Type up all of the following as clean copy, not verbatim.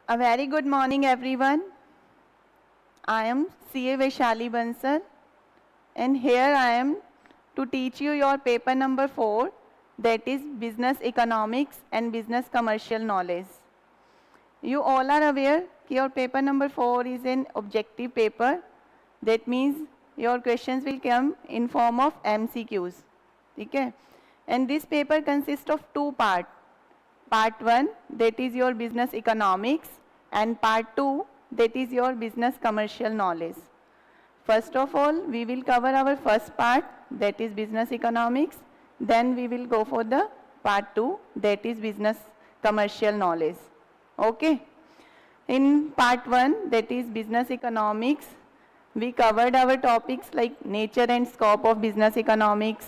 A very good morning, everyone. I am CA Vaishali Bansal, and here I am to teach you your paper number 4, that is Business Economics and Business Commercial Knowledge. You all are aware your paper number 4 is an objective paper. That means your questions will come in form of MCQs. Okay? And this paper consists of two parts. Part 1, that is your business economics, and part 2, that is your business commercial knowledge. First of all, we will cover our first part, that is business economics. Then we will go for the part 2, that is business commercial knowledge. Okay? In part 1, that is business economics, we covered our topics like nature and scope of business economics,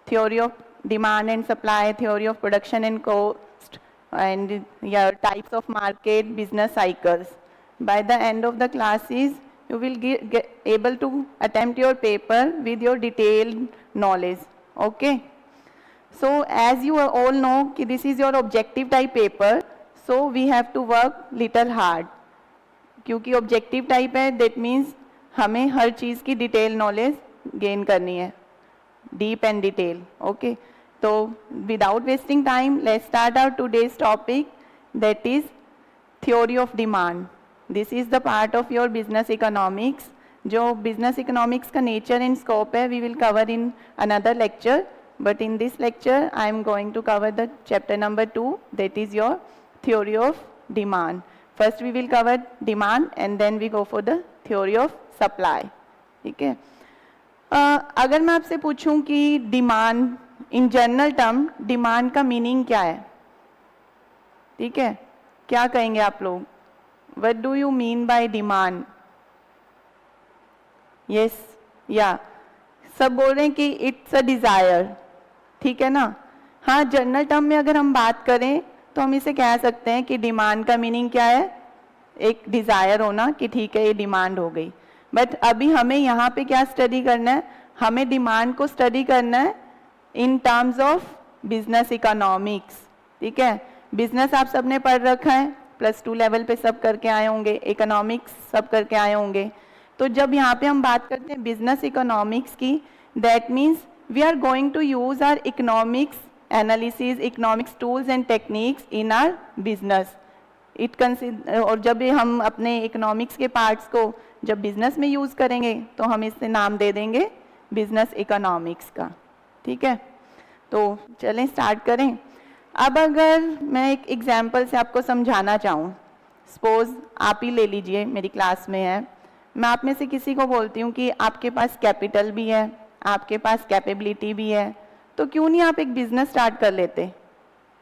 theory of demand and supply, theory of production and cost, and types of market, business cycles. By the end of the classes, you will get able to attempt your paper with your detailed knowledge. Okay? So as you all know, this is your objective type paper, so we have to work little hard. क्योंकि objective type है, that means हमें हर चीज़ की detail knowledge gain करनी है, deep and detail. Okay? So without wasting time, let's start our today's topic, that is theory of demand. This is the part of your business economics. जो business economics का nature and scope है, we will cover in another lecture. But in this lecture, I am going to cover the chapter number 2, that is your theory of demand. First we will cover demand and then we go for the theory of supply. ठीक है? अगर मैं आपसे पूछूं कि demand in general term, demand का meaning क्या है? ठीक है, क्या कहेंगे आप लोग? What do you mean by demand? Yes, या सब बोल रहे हैं कि इट्स अ डिजायर. ठीक है ना? हाँ, जनरल टर्म में अगर हम बात करें तो हम इसे कह सकते हैं कि डिमांड का मीनिंग क्या है? एक डिजायर होना कि ठीक है ये डिमांड हो गई. बट अभी हमें यहाँ पे क्या स्टडी करना है? हमें डिमांड को स्टडी करना है in terms of business economics. ठीक है, बिजनेस आप सबने पढ़ रखा है, +2 लेवल पे सब करके आए होंगे, इकोनॉमिक्स सब करके आए होंगे. तो जब यहाँ पे हम बात करते हैं बिजनेस इकोनॉमिक्स की, that means we are going to use our economics analysis, economics tools and techniques in our business. और जब हम अपने इकोनॉमिक्स के पार्ट्स को जब बिजनेस में यूज करेंगे तो हम इससे नाम दे देंगे बिजनेस इकोनॉमिक्स का. ठीक है, तो चलें स्टार्ट करें. अब अगर मैं एक एग्जाम्पल से आपको समझाना चाहूँ, सपोज आप ही ले लीजिए, मेरी क्लास में है, मैं आप में से किसी को बोलती हूँ कि आपके पास कैपिटल भी है, आपके पास कैपेबिलिटी भी है, तो क्यों नहीं आप एक बिजनेस स्टार्ट कर लेते?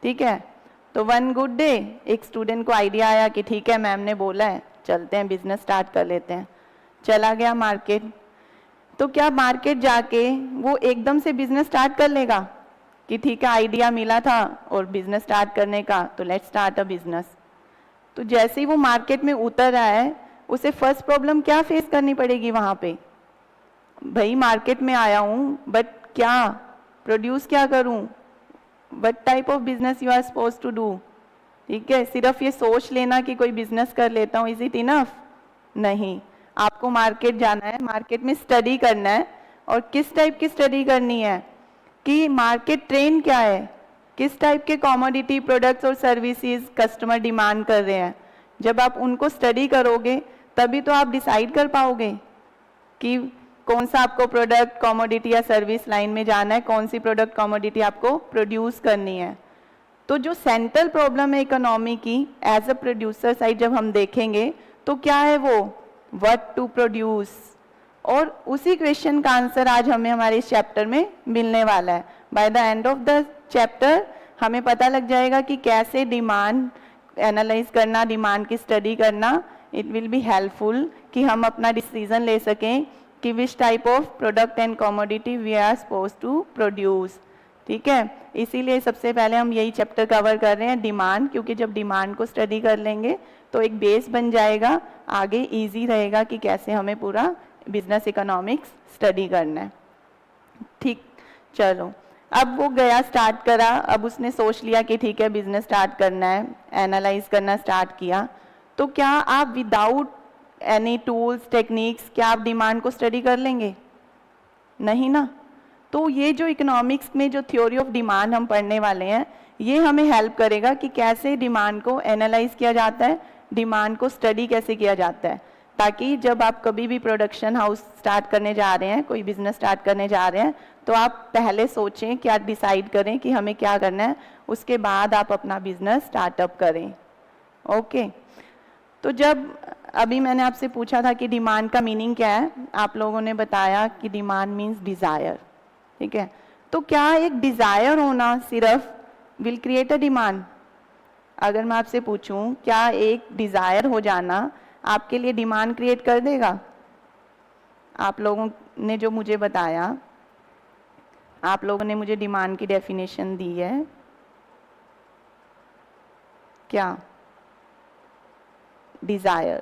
ठीक है, तो वन गुड डे एक स्टूडेंट को आइडिया आया कि ठीक है मैम ने बोला है, चलते हैं बिजनेस स्टार्ट कर लेते हैं. चला गया मार्केट. तो क्या मार्केट जाके वो एकदम से बिजनेस स्टार्ट कर लेगा कि ठीक है आइडिया मिला था और बिजनेस स्टार्ट करने का, तो लेट्स स्टार्ट अ बिजनेस? तो जैसे ही वो मार्केट में उतर रहा है, उसे फर्स्ट प्रॉब्लम क्या फेस करनी पड़ेगी वहाँ पे? भाई मार्केट में आया हूँ, बट क्या प्रोड्यूस क्या करूँ? What type of business you are suppose to do? ठीक है, सिर्फ ये सोच लेना कि कोई बिजनेस कर लेता हूँ, इज इट इनफ? नहीं, आपको मार्केट जाना है, मार्केट में स्टडी करना है. और किस टाइप की स्टडी करनी है कि मार्केट ट्रेंड क्या है, किस टाइप के कमोडिटी प्रोडक्ट्स और सर्विसेज कस्टमर डिमांड कर रहे हैं. जब आप उनको स्टडी करोगे तभी तो आप डिसाइड कर पाओगे कि कौन सा आपको प्रोडक्ट कमोडिटी या सर्विस लाइन में जाना है, कौन सी प्रोडक्ट कमोडिटी आपको प्रोड्यूस करनी है. तो जो सेंट्रल प्रॉब्लम है इकोनॉमी की, एज अ प्रोड्यूसर साइड जब हम देखेंगे तो क्या है वो? What to produce. और उसी क्वेश्चन का आंसर आज हमें हमारे इस चैप्टर में मिलने वाला है. By the end of the chapter हमें पता लग जाएगा कि कैसे डिमांड एनालाइज करना, डिमांड की स्टडी करना, इट विल बी हेल्पफुल कि हम अपना डिसीजन ले सकें कि which type of product and commodity we are suppose to produce. ठीक है, इसीलिए सबसे पहले हम यही चैप्टर कवर कर रहे हैं, डिमांड, क्योंकि जब डिमांड को स्टडी कर लेंगे तो एक बेस बन जाएगा, आगे इजी रहेगा कि कैसे हमें पूरा बिजनेस इकोनॉमिक्स स्टडी करना है. ठीक, चलो अब वो गया, स्टार्ट करा, अब उसने सोच लिया कि ठीक है बिजनेस स्टार्ट करना है, एनालाइज करना स्टार्ट किया. तो क्या आप विदाउट एनी टूल्स टेक्निक्स क्या आप डिमांड को स्टडी कर लेंगे? नहीं ना। तो ये जो इकोनॉमिक्स में जो थ्योरी ऑफ डिमांड हम पढ़ने वाले हैं, ये हमें हेल्प करेगा कि कैसे डिमांड को एनालाइज किया जाता है, डिमांड को स्टडी कैसे किया जाता है, ताकि जब आप कभी भी प्रोडक्शन हाउस स्टार्ट करने जा रहे हैं, कोई बिजनेस स्टार्ट करने जा रहे हैं, तो आप पहले सोचें, क्या डिसाइड करें कि हमें क्या करना है, उसके बाद आप अपना बिजनेस स्टार्टअप करें। ओके। तो जब अभी मैंने आपसे पूछा था कि डिमांड का मीनिंग क्या है, आप लोगों ने बताया कि डिमांड मीन्स डिज़ायर, ठीक है। तो क्या एक डिज़ायर होना सिर्फ विल क्रिएट अ डिमांड? अगर मैं आपसे पूछूं, क्या एक डिज़ायर हो जाना आपके लिए डिमांड क्रिएट कर देगा? आप लोगों ने जो मुझे बताया, आप लोगों ने मुझे डिमांड की डेफिनेशन दी है, क्या डिज़ायर,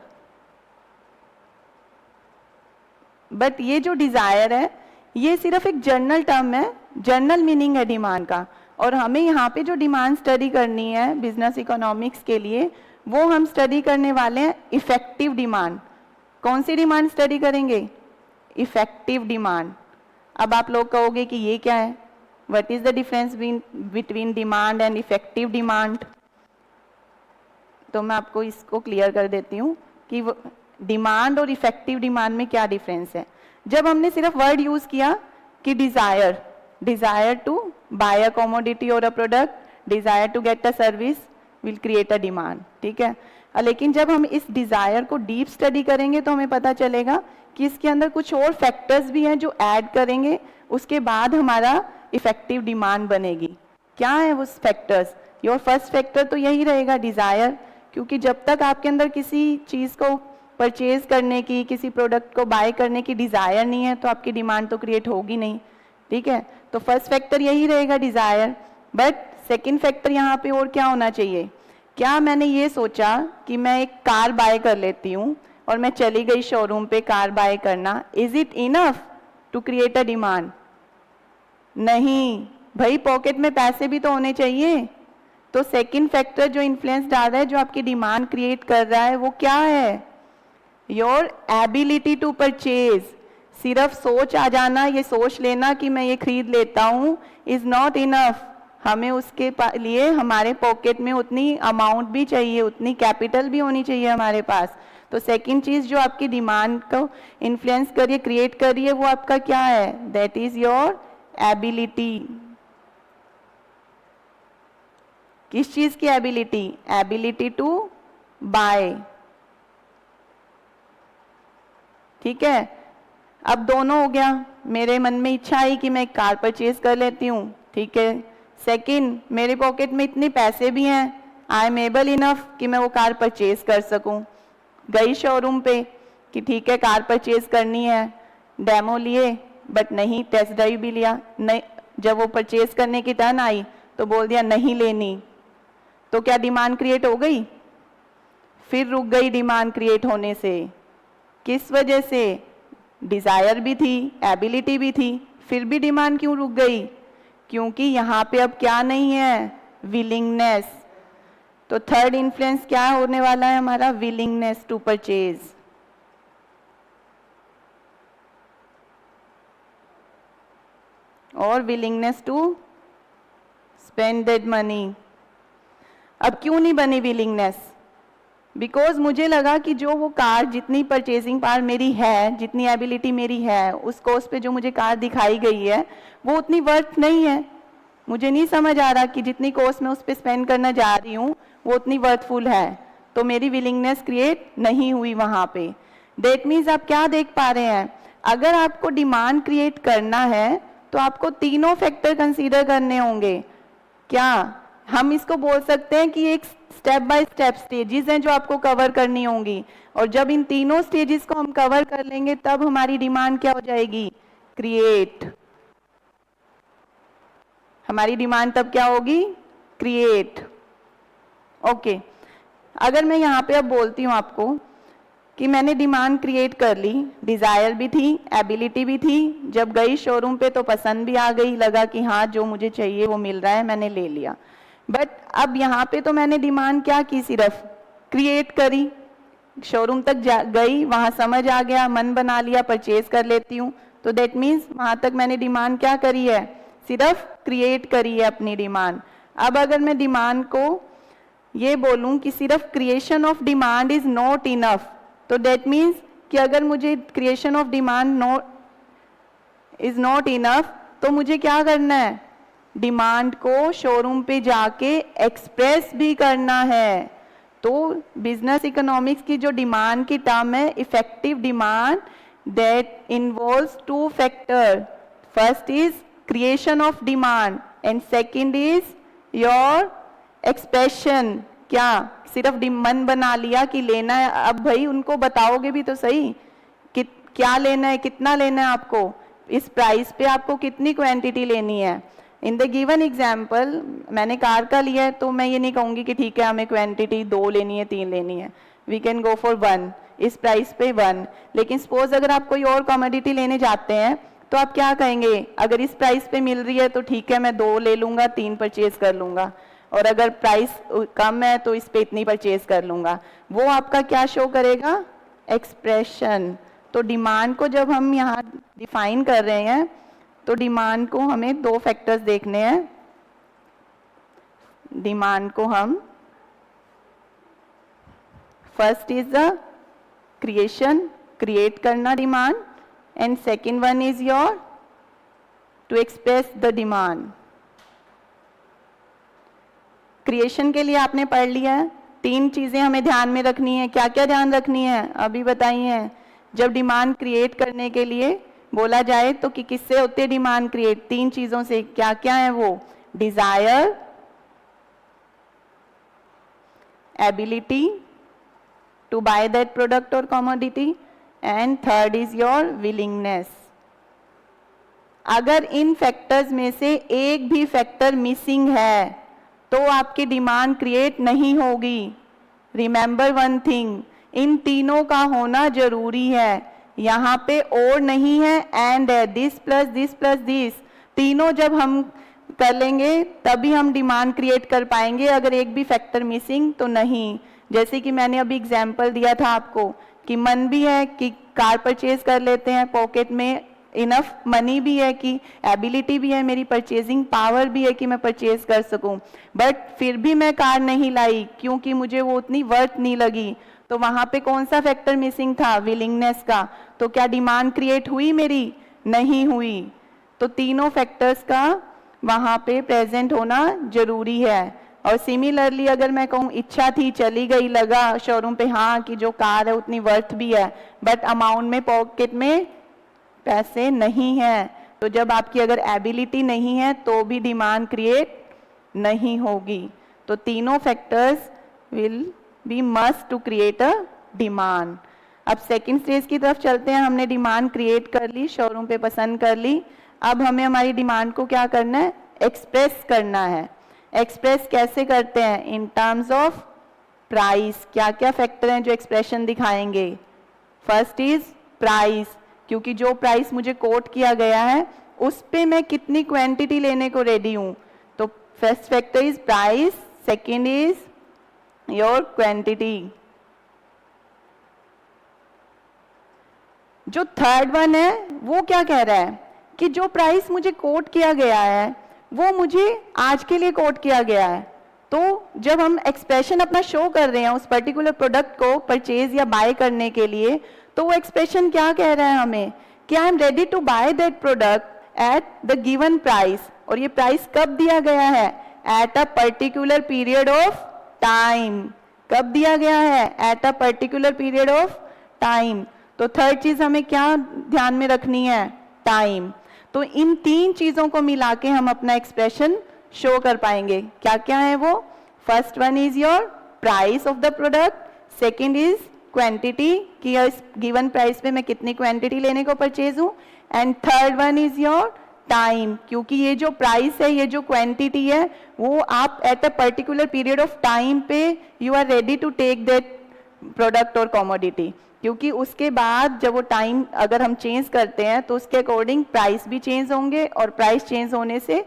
बट ये जो डिज़ायर है ये सिर्फ एक जर्नल टर्म है, जर्नल मीनिंग है डिमांड का। और हमें यहाँ पे जो डिमांड स्टडी करनी है बिजनेस इकोनॉमिक्स के लिए, वो हम स्टडी करने वाले हैं इफेक्टिव डिमांड। कौन सी डिमांड स्टडी करेंगे? Effective demand. अब आप लोग कहोगे कि ये क्या है, what is the difference between demand and effective demand? तो मैं आपको इसको क्लियर कर देती हूँ कि डिमांड और इफेक्टिव डिमांड में क्या डिफरेंस है। जब हमने सिर्फ वर्ड यूज किया कि desire, desire to buy a commodity और a product, desire to get a service will create a demand, ठीक है। लेकिन जब हम इस डिजायर को डीप स्टडी करेंगे तो हमें पता चलेगा कि इसके अंदर कुछ और फैक्टर्स भी हैं जो ऐड करेंगे, उसके बाद हमारा इफेक्टिव डिमांड बनेगी। क्या है वो फैक्टर्स? योर फर्स्ट फैक्टर तो यही रहेगा, डिजायर, क्योंकि जब तक आपके अंदर किसी चीज को परचेज करने की, किसी प्रोडक्ट को बाय करने की डिजायर नहीं है, तो आपकी डिमांड तो क्रिएट होगी नहीं, ठीक है। तो फर्स्ट फैक्टर यही रहेगा, डिजायर। बट सेकंड फैक्टर यहाँ पे और क्या होना चाहिए? क्या मैंने ये सोचा कि मैं एक कार बाय कर लेती हूँ और मैं चली गई शोरूम पे कार बाय करना, is it enough to create a demand? नहीं भाई, पॉकेट में पैसे भी तो होने चाहिए। तो सेकंड फैक्टर जो इन्फ्लुएंस डाल रहा है, जो आपकी डिमांड क्रिएट कर रहा है, वो क्या है? Your ability to purchase. सिर्फ सोच आ जाना, ये सोच लेना कि मैं ये खरीद लेता हूँ, इज नॉट इनफ। हमें उसके लिए हमारे पॉकेट में उतनी अमाउंट भी चाहिए, उतनी कैपिटल भी होनी चाहिए हमारे पास। तो सेकंड चीज जो आपकी डिमांड को इन्फ्लुएंस करिए, क्रिएट करिए, वो आपका क्या है? That is your ability. किस चीज की एबिलिटी? एबिलिटी टू बाय, ठीक है। अब दोनों हो गया, मेरे मन में इच्छा आई कि मैं एक कार परचेज कर लेती हूँ, ठीक है। सेकंड, मेरे पॉकेट में इतने पैसे भी हैं, आई एम एबल इनफ कि मैं वो कार परचेज कर सकूं। गई शोरूम पे कि ठीक है कार परचेज करनी है, डेमो लिए, बट नहीं, टेस्ट ड्राइव भी लिया, नहीं, जब वो परचेज करने की टर्न आई तो बोल दिया नहीं लेनी। तो क्या डिमांड क्रिएट हो गई? फिर रुक गई डिमांड क्रिएट होने से। किस वजह से? डिजायर भी थी, एबिलिटी भी थी, फिर भी डिमांड क्यों रुक गई? क्योंकि यहाँ पे अब क्या नहीं है? विलिंगनेस। तो थर्ड इन्फ्लुएंस क्या होने वाला है हमारा? Willingness to purchase. और विलिंगनेस टू स्पेंडेड मनी। अब क्यों नहीं बनी विलिंगनेस? बिकॉज मुझे लगा कि जो वो कार, जितनी परचेजिंग पावर मेरी है, जितनी एबिलिटी मेरी है, उस कॉस्ट पे जो मुझे कार दिखाई गई है वो उतनी वर्थ नहीं है। मुझे नहीं समझ आ रहा कि जितनी कॉस्ट मैं उस पर स्पेंड करना जा रही हूँ वो उतनी वर्थफुल है, तो मेरी विलिंगनेस क्रिएट नहीं हुई वहाँ पे। दैट मीन्स आप क्या देख पा रहे हैं? अगर आपको डिमांड क्रिएट करना है तो आपको तीनों फैक्टर कंसीडर करने होंगे। क्या हम इसको बोल सकते हैं कि एक स्टेप बाय स्टेप स्टेजेस हैं जो आपको कवर करनी होंगी, और जब इन तीनों स्टेजेस को हम कवर कर लेंगे तब हमारी डिमांड क्या हो जाएगी? क्रिएट। हमारी डिमांड तब क्या होगी? क्रिएट। ओके। अगर मैं यहाँ पे अब बोलती हूँ आपको कि मैंने डिमांड क्रिएट कर ली, डिजायर भी थी, एबिलिटी भी थी, जब गई शोरूम पे तो पसंद भी आ गई, लगा कि हाँ जो मुझे चाहिए वो मिल रहा है, मैंने ले लिया। बट अब यहाँ पे तो मैंने डिमांड क्या की? सिर्फ क्रिएट करी, शोरूम तक गई, वहां समझ आ गया, मन बना लिया, परचेज कर लेती हूँ, तो दैट मीन्स वहां तक मैंने डिमांड क्या करी है, सिर्फ क्रिएट करी है अपनी डिमांड। अब अगर मैं डिमांड को ये बोलूं कि सिर्फ creation of demand is not enough, तो दैट मीन्स कि अगर मुझे creation of demand is not enough, तो मुझे क्या करना है, डिमांड को शोरूम पे जाके एक्सप्रेस भी करना है। तो बिजनेस इकोनॉमिक्स की जो डिमांड की टर्म है, effective demand, that involves two factor, first is creation of demand and second is your expression. क्या सिर्फ मन बना लिया कि लेना है, अब भाई उनको बताओगे भी तो सही कि क्या लेना है, कितना लेना है आपको, इस प्राइस पे आपको कितनी क्वांटिटी लेनी है। इन द गिवन एग्जाम्पल मैंने कार का लिया है, तो मैं ये नहीं कहूँगी कि ठीक है हमें क्वांटिटी 2 लेनी है, 3 लेनी है, वी कैन गो फॉर 1, इस प्राइस पे 1। लेकिन सपोज अगर आप कोई और कमोडिटी लेने जाते हैं तो आप क्या कहेंगे, अगर इस प्राइस पे मिल रही है तो ठीक है मैं 2 ले लूँगा, 3 परचेज कर लूँगा, और अगर प्राइस कम है तो इस पे इतनी परचेज कर लूँगा। वो आपका क्या शो करेगा, एक्सप्रेशन। तो डिमांड को जब हम यहाँ डिफाइन कर रहे हैं तो डिमांड को हमें 2 फैक्टर्स देखने हैं। डिमांड को हम first is the creation, create करना demand, and second one is your to express the demand. Creation के लिए आपने पढ़ लिया है, 3 चीजें हमें ध्यान में रखनी है। क्या क्या ध्यान रखनी है अभी बताइए। जब डिमांड क्रिएट करने के लिए बोला जाए तो कि किससे होती है डिमांड क्रिएट, 3 चीजों से। क्या क्या है वो, desire, ability to buy that product और commodity, and third is your willingness. अगर इन फैक्टर्स में से एक भी फैक्टर मिसिंग है तो आपकी डिमांड क्रिएट नहीं होगी। रिमेंबर वन थिंग, इन तीनों का होना जरूरी है। यहाँ पे और नहीं है, एंड है, this plus this plus this, तीनों जब हम कर लेंगे तभी हम डिमांड क्रिएट कर पाएंगे। अगर एक भी फैक्टर मिसिंग तो नहीं। जैसे कि मैंने अभी एग्जांपल दिया था आपको कि मन भी है कि कार परचेज कर लेते हैं, पॉकेट में इनफ मनी भी है कि एबिलिटी भी है, मेरी परचेजिंग पावर भी है कि मैं परचेज कर सकूं, बट फिर भी मैं कार नहीं लाई क्योंकि मुझे वो उतनी वर्थ नहीं लगी। तो वहां पे कौन सा फैक्टर मिसिंग था, विलिंगनेस का। तो क्या डिमांड क्रिएट हुई मेरी, नहीं हुई। तो तीनों फैक्टर्स का वहां पे प्रेजेंट होना जरूरी है। और सिमिलरली अगर मैं कहूँ इच्छा थी, चली गई, लगा शोरूम पे हाँ कि जो कार है उतनी वर्थ भी है, बट अमाउंट में पॉकेट में पैसे नहीं है, तो जब आपकी अगर एबिलिटी नहीं है तो भी डिमांड क्रिएट नहीं होगी। तो तीनों factors will be must to create a demand. अब सेकंड स्टेज की तरफ चलते हैं। हमने डिमांड क्रिएट कर ली, शोरूम पे पसंद कर ली, अब हमें हमारी डिमांड को क्या करना है, एक्सप्रेस करना है। एक्सप्रेस कैसे करते हैं, इन टर्म्स ऑफ प्राइस। क्या क्या फैक्टर हैं जो एक्सप्रेशन दिखाएंगे, फर्स्ट इज प्राइस, क्योंकि जो प्राइस मुझे कोट किया गया है उस पे मैं कितनी क्वांटिटी लेने को रेडी हूं। तो first factor is price, second is your quantity. जो थर्ड वन है वो क्या कह रहा है कि जो प्राइस मुझे कोट किया गया है वो मुझे आज के लिए कोट किया गया है। तो जब हम एक्सप्रेशन अपना शो कर रहे हैं उस पर्टिकुलर प्रोडक्ट को परचेज या बाय करने के लिए, तो वो एक्सप्रेशन क्या कह रहा है हमें कि I am ready to buy that product at the given price. और ये प्राइस कब दिया गया है, at a particular period of time. कब दिया गया है, at a particular period of time. तो थर्ड चीज हमें क्या ध्यान में रखनी है, टाइम। तो इन 3 चीजों को मिला के हम अपना एक्सप्रेशन शो कर पाएंगे। क्या क्या है वो, first one is your price of the product, second is quantity कि इस गिवन प्राइस पे मैं कितनी क्वांटिटी लेने को परचेज हूँ, and third one is your time, क्योंकि ये जो प्राइस है, ये जो क्वांटिटी है, वो आप at a particular period of time पे you are ready to take that product और कमोडिटी। क्योंकि उसके बाद जब वो टाइम अगर हम चेंज करते हैं तो उसके अकॉर्डिंग प्राइस भी चेंज होंगे, और प्राइस चेंज होने से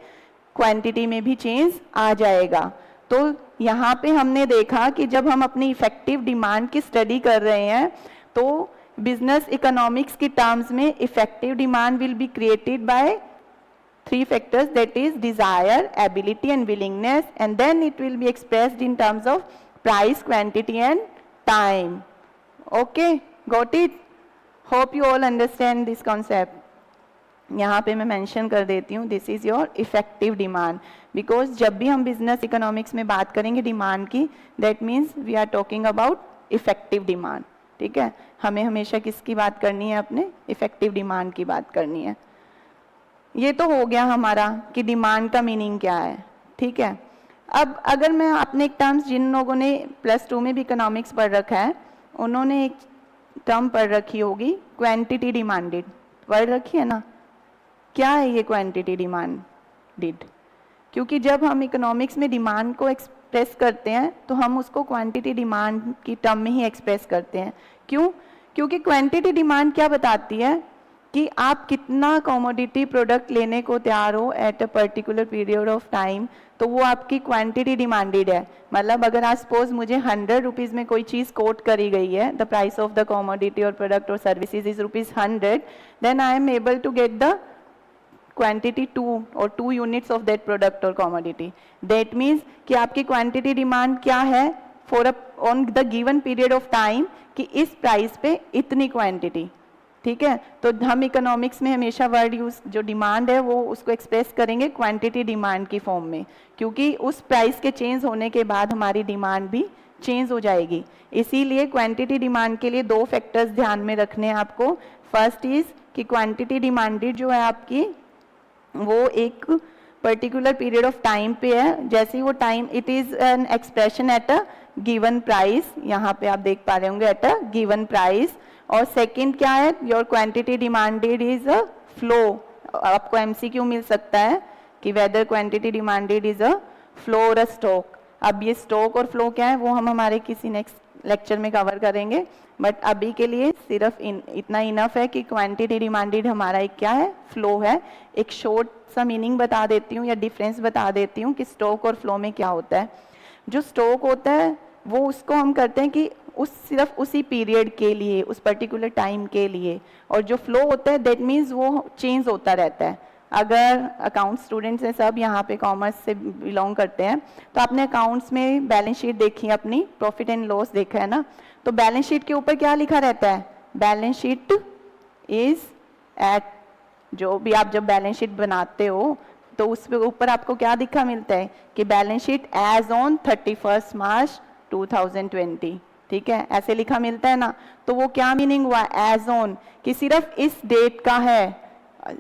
क्वांटिटी में भी चेंज आ जाएगा। तो यहाँ पे हमने देखा कि जब हम अपनी इफेक्टिव डिमांड की स्टडी कर रहे हैं तो बिजनेस इकोनॉमिक्स की टर्म्स में effective demand will be created by 3 factors, that is desire, ability and willingness, and then it will be expressed in terms of price, quantity and time. Okay, got it? Hope you all understand this concept. यहाँ पे मैं mention कर देती हूँ, this is your effective demand, because जब भी हम business economics में बात करेंगे डिमांड की, that means we are talking about effective demand. ठीक है, हमें हमेशा किसकी बात करनी है? अपने इफेक्टिव डिमांड की बात करनी है. ये तो हो गया हमारा कि डिमांड का मीनिंग क्या है. ठीक है, अब अगर मैं अपने एक टर्म्स, जिन लोगों ने +2 में भी इकोनॉमिक्स पढ़ रखा है उन्होंने एक टर्म पढ़ रखी होगी, क्वांटिटी डिमांडेड. पढ़ रखी है ना? क्या है ये क्वांटिटी डिमांडेड? क्योंकि जब हम इकोनॉमिक्स में डिमांड को एक्सप्रेस करते हैं तो हम उसको क्वांटिटी डिमांड की टर्म में ही एक्सप्रेस करते हैं. क्यों? क्योंकि क्वांटिटी डिमांड क्या बताती है कि आप कितना कमोडिटी प्रोडक्ट लेने को तैयार हो eight a particular period of time, तो वो आपकी क्वांटिटी डिमांडेड है. मतलब अगर आज सपोज मुझे 100 रुपीज़ में कोई चीज़ कोट करी गई है, the price of the commodity और प्रोडक्ट और services is ₹100, then I am able to get the quantity 2 और 2 यूनिट्स ऑफ दैट प्रोडक्ट और कमोडिटी. दैट मीन्स कि आपकी क्वांटिटी डिमांड क्या है for on the given period of time, कि इस प्राइस पे इतनी क्वांटिटी. ठीक है, तो हम इकोनॉमिक्स में हमेशा वर्ड यूज, जो डिमांड है वो उसको एक्सप्रेस करेंगे क्वांटिटी डिमांड की फॉर्म में, क्योंकि उस प्राइस के चेंज होने के बाद हमारी डिमांड भी चेंज हो जाएगी. इसीलिए क्वांटिटी डिमांड के लिए 2 फैक्टर्स ध्यान में रखने हैं आपको. फर्स्ट इज कि क्वांटिटी डिमांडेड जो है आपकी, वो एक पर्टिकुलर पीरियड ऑफ टाइम पे है. जैसे ही वो time, it is an expression at a given price. यहाँ पे आप देख पा रहे होंगे, एट अ गिवन प्राइस. और सेकंड क्या है? Your quantity demanded is a flow. आपको एमसीक्यू मिल सकता है कि whether quantity demanded is a flow और अ स्टॉक. अब ये स्टॉक और फ्लो क्या है वो हम हमारे किसी नेक्स्ट लेक्चर में कवर करेंगे, बट अभी के लिए सिर्फ इतना इनफ है कि क्वांटिटी डिमांडेड हमारा एक क्या है? फ्लो है. एक शॉर्ट सा मीनिंग बता देती हूँ या डिफरेंस बता देती हूँ कि स्टॉक और फ्लो में क्या होता है. जो स्टॉक होता है वो उसको हम करते हैं कि सिर्फ उसी पीरियड के लिए, उस पर्टिकुलर टाइम के लिए. और जो फ्लो होता है दैट मीन्स वो चेंज होता रहता है. अगर अकाउंट स्टूडेंट्स हैं सब, यहाँ पे कॉमर्स से बिलोंग करते हैं, तो आपने अकाउंट्स में बैलेंस शीट देखी है, अपनी प्रॉफिट एंड लॉस देखा है ना. तो बैलेंस शीट के ऊपर क्या लिखा रहता है? बैलेंस शीट इज एट, जो भी आप जब बैलेंस शीट बनाते हो तो उसके ऊपर आपको क्या दिखा मिलता है कि बैलेंस शीट एज ऑन 31 मार्च 2020. ठीक है, ऐसे लिखा मिलता है ना. तो वो क्या मीनिंग हुआ? एज ऑन, कि सिर्फ इस डेट का है.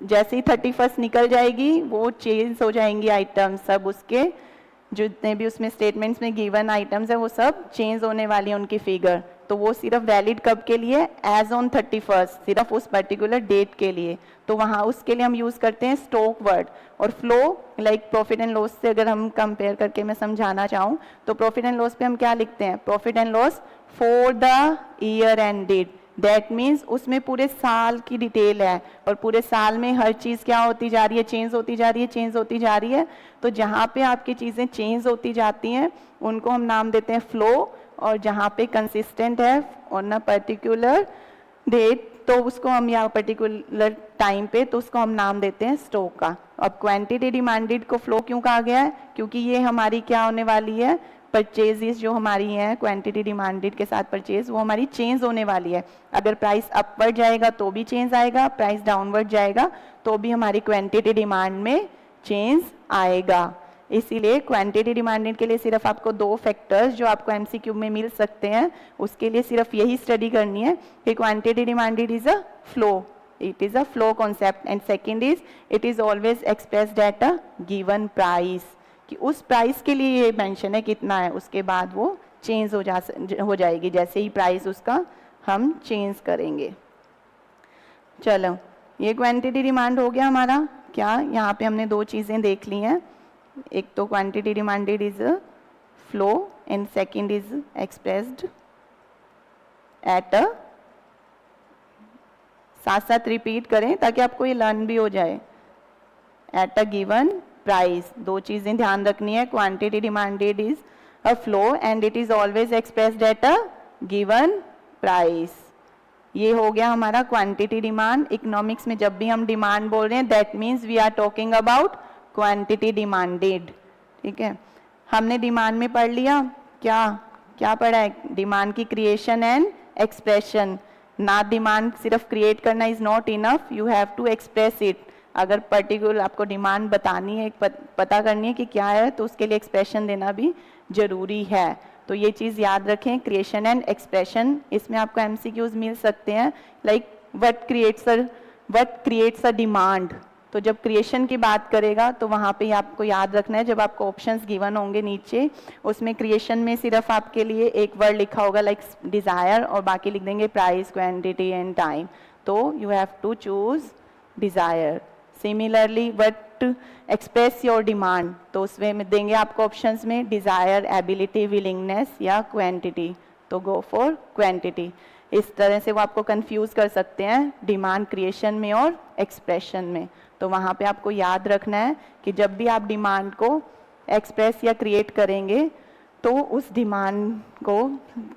जैसे ही 31 निकल जाएगी वो चेंज हो जाएंगी आइटम सब, उसके जितने भी उसमें स्टेटमेंट्स में गिवन आइटम्स है वो सब चेंज होने वाली है उनकी फिगर. तो वो सिर्फ वैलिड कब के लिए? एज ऑन 31, सिर्फ उस पर्टिकुलर डेट के लिए. तो वहाँ उसके लिए हम यूज करते हैं स्टॉक वर्ड. और flow like profit and loss से अगर हम कंपेयर करके मैं समझाना चाहूँ तो प्रॉफिट एंड लॉस पे हम क्या लिखते हैं? Profit and loss for the year end date. That means उसमें पूरे साल की डिटेल है और पूरे साल में हर चीज़ क्या होती जा रही है? चेंज होती जा रही है, चेंज होती जा रही है. तो जहाँ पे आपकी चीज़ें चेंज होती जाती हैं उनको हम नाम देते हैं फ्लो. और जहाँ पे कंसिस्टेंट है ऑन अ पर्टिकुलर डेट तो उसको हम, या पर्टिकुलर टाइम पे, तो उसको हम नाम देते हैं स्टॉक का. अब क्वांटिटी डिमांडेड को फ्लो क्यों कहा गया है? क्योंकि ये हमारी क्या होने वाली है? परचेजेस जो हमारी हैं क्वांटिटी डिमांडेड के साथ परचेज, वो हमारी चेंज होने वाली है. अगर प्राइस अपवर्ड जाएगा तो भी चेंज आएगा, प्राइस डाउनवर्ड जाएगा तो भी हमारी क्वांटिटी डिमांड में चेंज आएगा. इसीलिए क्वांटिटी डिमांडेड के लिए सिर्फ आपको 2 फैक्टर्स जो आपको एमसीक्यू में मिल सकते हैं, उसके लिए सिर्फ यही स्टडी करनी है कि quantity demanded is a flow. It is a flow concept. And second is it is always expressed eight a given price, कि उस प्राइस के लिए ये मेंशन है कितना है, उसके बाद वो चेंज हो जाएगी जैसे ही प्राइस उसका हम चेंज करेंगे. चलो, ये क्वांटिटी डिमांड हो गया हमारा. क्या यहाँ पे हमने 2 चीज़ें देख ली हैं. एक तो quantity demanded is a flow and second is expressed at a, साथ साथ रिपीट करें ताकि आपको ये लर्न भी हो जाए, एट अ गिवन प्राइस। दो चीजें ध्यान रखनी है, quantity demanded is a flow and it is always expressed eight a given price. ये हो गया हमारा क्वांटिटी डिमांड। इकोनॉमिक्स में जब भी हम डिमांड बोल रहे हैं that means we are talking about quantity demanded. ठीक है, हमने डिमांड में पढ़ लिया, क्या क्या पढ़ा है, डिमांड की क्रिएशन एंड एक्सप्रेशन। ना डिमांड सिर्फ क्रिएट करना is not enough, you have to express it. अगर पर्टिकुलर आपको डिमांड बतानी है, पता करनी है कि क्या है, तो उसके लिए एक्सप्रेशन देना भी जरूरी है। तो ये चीज़ याद रखें, क्रिएशन एंड एक्सप्रेशन। इसमें आपको एमसीक्यूज मिल सकते हैं, like what creates a demand. तो जब क्रिएशन की बात करेगा तो वहाँ पे आपको याद रखना है, जब आपको ऑप्शंस गिवन होंगे नीचे, उसमें क्रिएशन में सिर्फ आपके लिए एक वर्ड लिखा होगा लाइक डिज़ायर, और बाकी लिख देंगे प्राइस, क्वांटिटी एंड टाइम। तो you have to choose desire. Similarly what express your demand, तो उसमें में देंगे आपको ऑप्शंस में डिज़ायर, एबिलिटी, विलिंगनेस या क्वांटिटी। तो गो फॉर क्वांटिटी। इस तरह से वो आपको कंफ्यूज कर सकते हैं डिमांड क्रिएशन में और एक्सप्रेशन में। तो वहाँ पे आपको याद रखना है कि जब भी आप डिमांड को एक्सप्रेस या क्रिएट करेंगे तो उस डिमांड को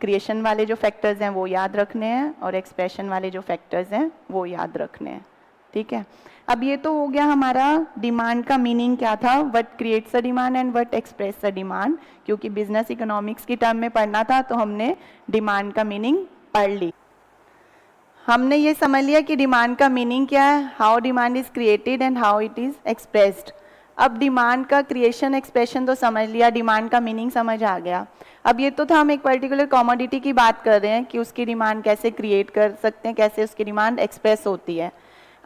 क्रिएशन वाले जो फैक्टर्स हैं वो याद रखने हैं और एक्सप्रेशन वाले जो फैक्टर्स हैं वो याद रखने हैं। ठीक है, अब ये तो हो गया हमारा डिमांड का मीनिंग क्या था, what creates a demand and what express a demand. क्योंकि बिजनेस इकोनॉमिक्स की टर्म में पढ़ना था तो हमने डिमांड का मीनिंग पढ़ ली। हमने ये समझ लिया कि डिमांड का मीनिंग क्या है, how demand is created and how it is expressed. अब डिमांड का क्रिएशन एक्सप्रेशन तो समझ लिया, डिमांड का मीनिंग समझ आ गया। अब ये तो था हम एक पर्टिकुलर कमोडिटी की बात कर रहे हैं कि उसकी डिमांड कैसे क्रिएट कर सकते हैं, कैसे उसकी डिमांड एक्सप्रेस होती है।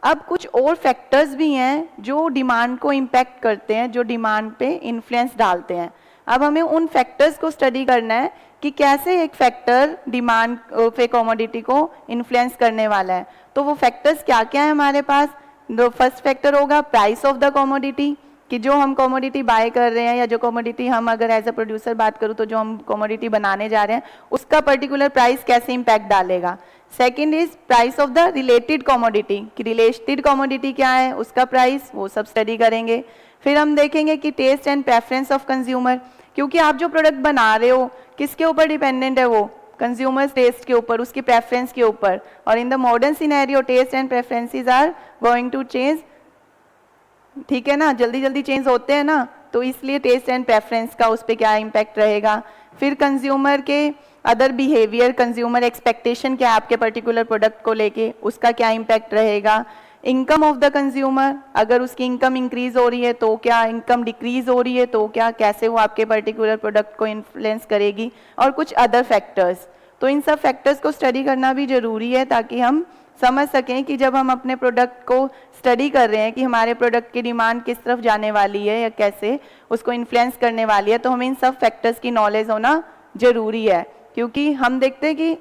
अब कुछ और फैक्टर्स भी हैं जो डिमांड को इम्पैक्ट करते हैं, जो डिमांड पे इन्फ्लुएंस डालते हैं। अब हमें उन फैक्टर्स को स्टडी करना है कि कैसे एक फैक्टर डिमांड पे कमोडिटी को इन्फ्लुएंस करने वाला है। तो वो फैक्टर्स क्या क्या है हमारे पास। फर्स्ट फैक्टर होगा प्राइस ऑफ द कमोडिटी, कि जो हम कमोडिटी बाय कर रहे हैं या जो कमोडिटी हम अगर एज अ प्रोड्यूसर बात करूँ तो जो हम कमोडिटी बनाने जा रहे हैं उसका पर्टिकुलर प्राइस कैसे इम्पैक्ट डालेगा। Second is price of the related commodity, कि रिलेटेड कमोडिटी क्या है, उसका प्राइस, वो सब स्टडी करेंगे। फिर हम देखेंगे कि taste and preference of consumer, क्योंकि आप जो प्रोडक्ट बना रहे हो किसके ऊपर डिपेंडेंट है, वो कंज्यूमर्स टेस्ट के ऊपर, उसकी प्रेफरेंस के ऊपर। और in the modern scenario taste and preferences are going to change, ठीक है ना, जल्दी जल्दी चेंज होते हैं ना, तो इसलिए टेस्ट एंड प्रेफरेंस का उस पर क्या इम्पैक्ट रहेगा। फिर कंज्यूमर के अदर बिहेवियर, कंज्यूमर एक्सपेक्टेशन क्या है आपके पर्टिकुलर प्रोडक्ट को लेके, उसका क्या इम्पैक्ट रहेगा। इनकम ऑफ द कंज्यूमर, अगर उसकी इनकम इंक्रीज हो रही है तो क्या, इनकम डिक्रीज हो रही है तो क्या, कैसे वो आपके पर्टिकुलर प्रोडक्ट को इन्फ्लुएंस करेगी, और कुछ अदर फैक्टर्स। तो इन सब फैक्टर्स को स्टडी करना भी जरूरी है ताकि हम समझ सकें कि जब हम अपने प्रोडक्ट को स्टडी कर रहे हैं कि हमारे प्रोडक्ट की डिमांड किस तरफ जाने वाली है या कैसे उसको इन्फ्लुएंस करने वाली है, तो हमें इन सब फैक्टर्स की नॉलेज होना जरूरी है। क्योंकि हम देखते हैं कि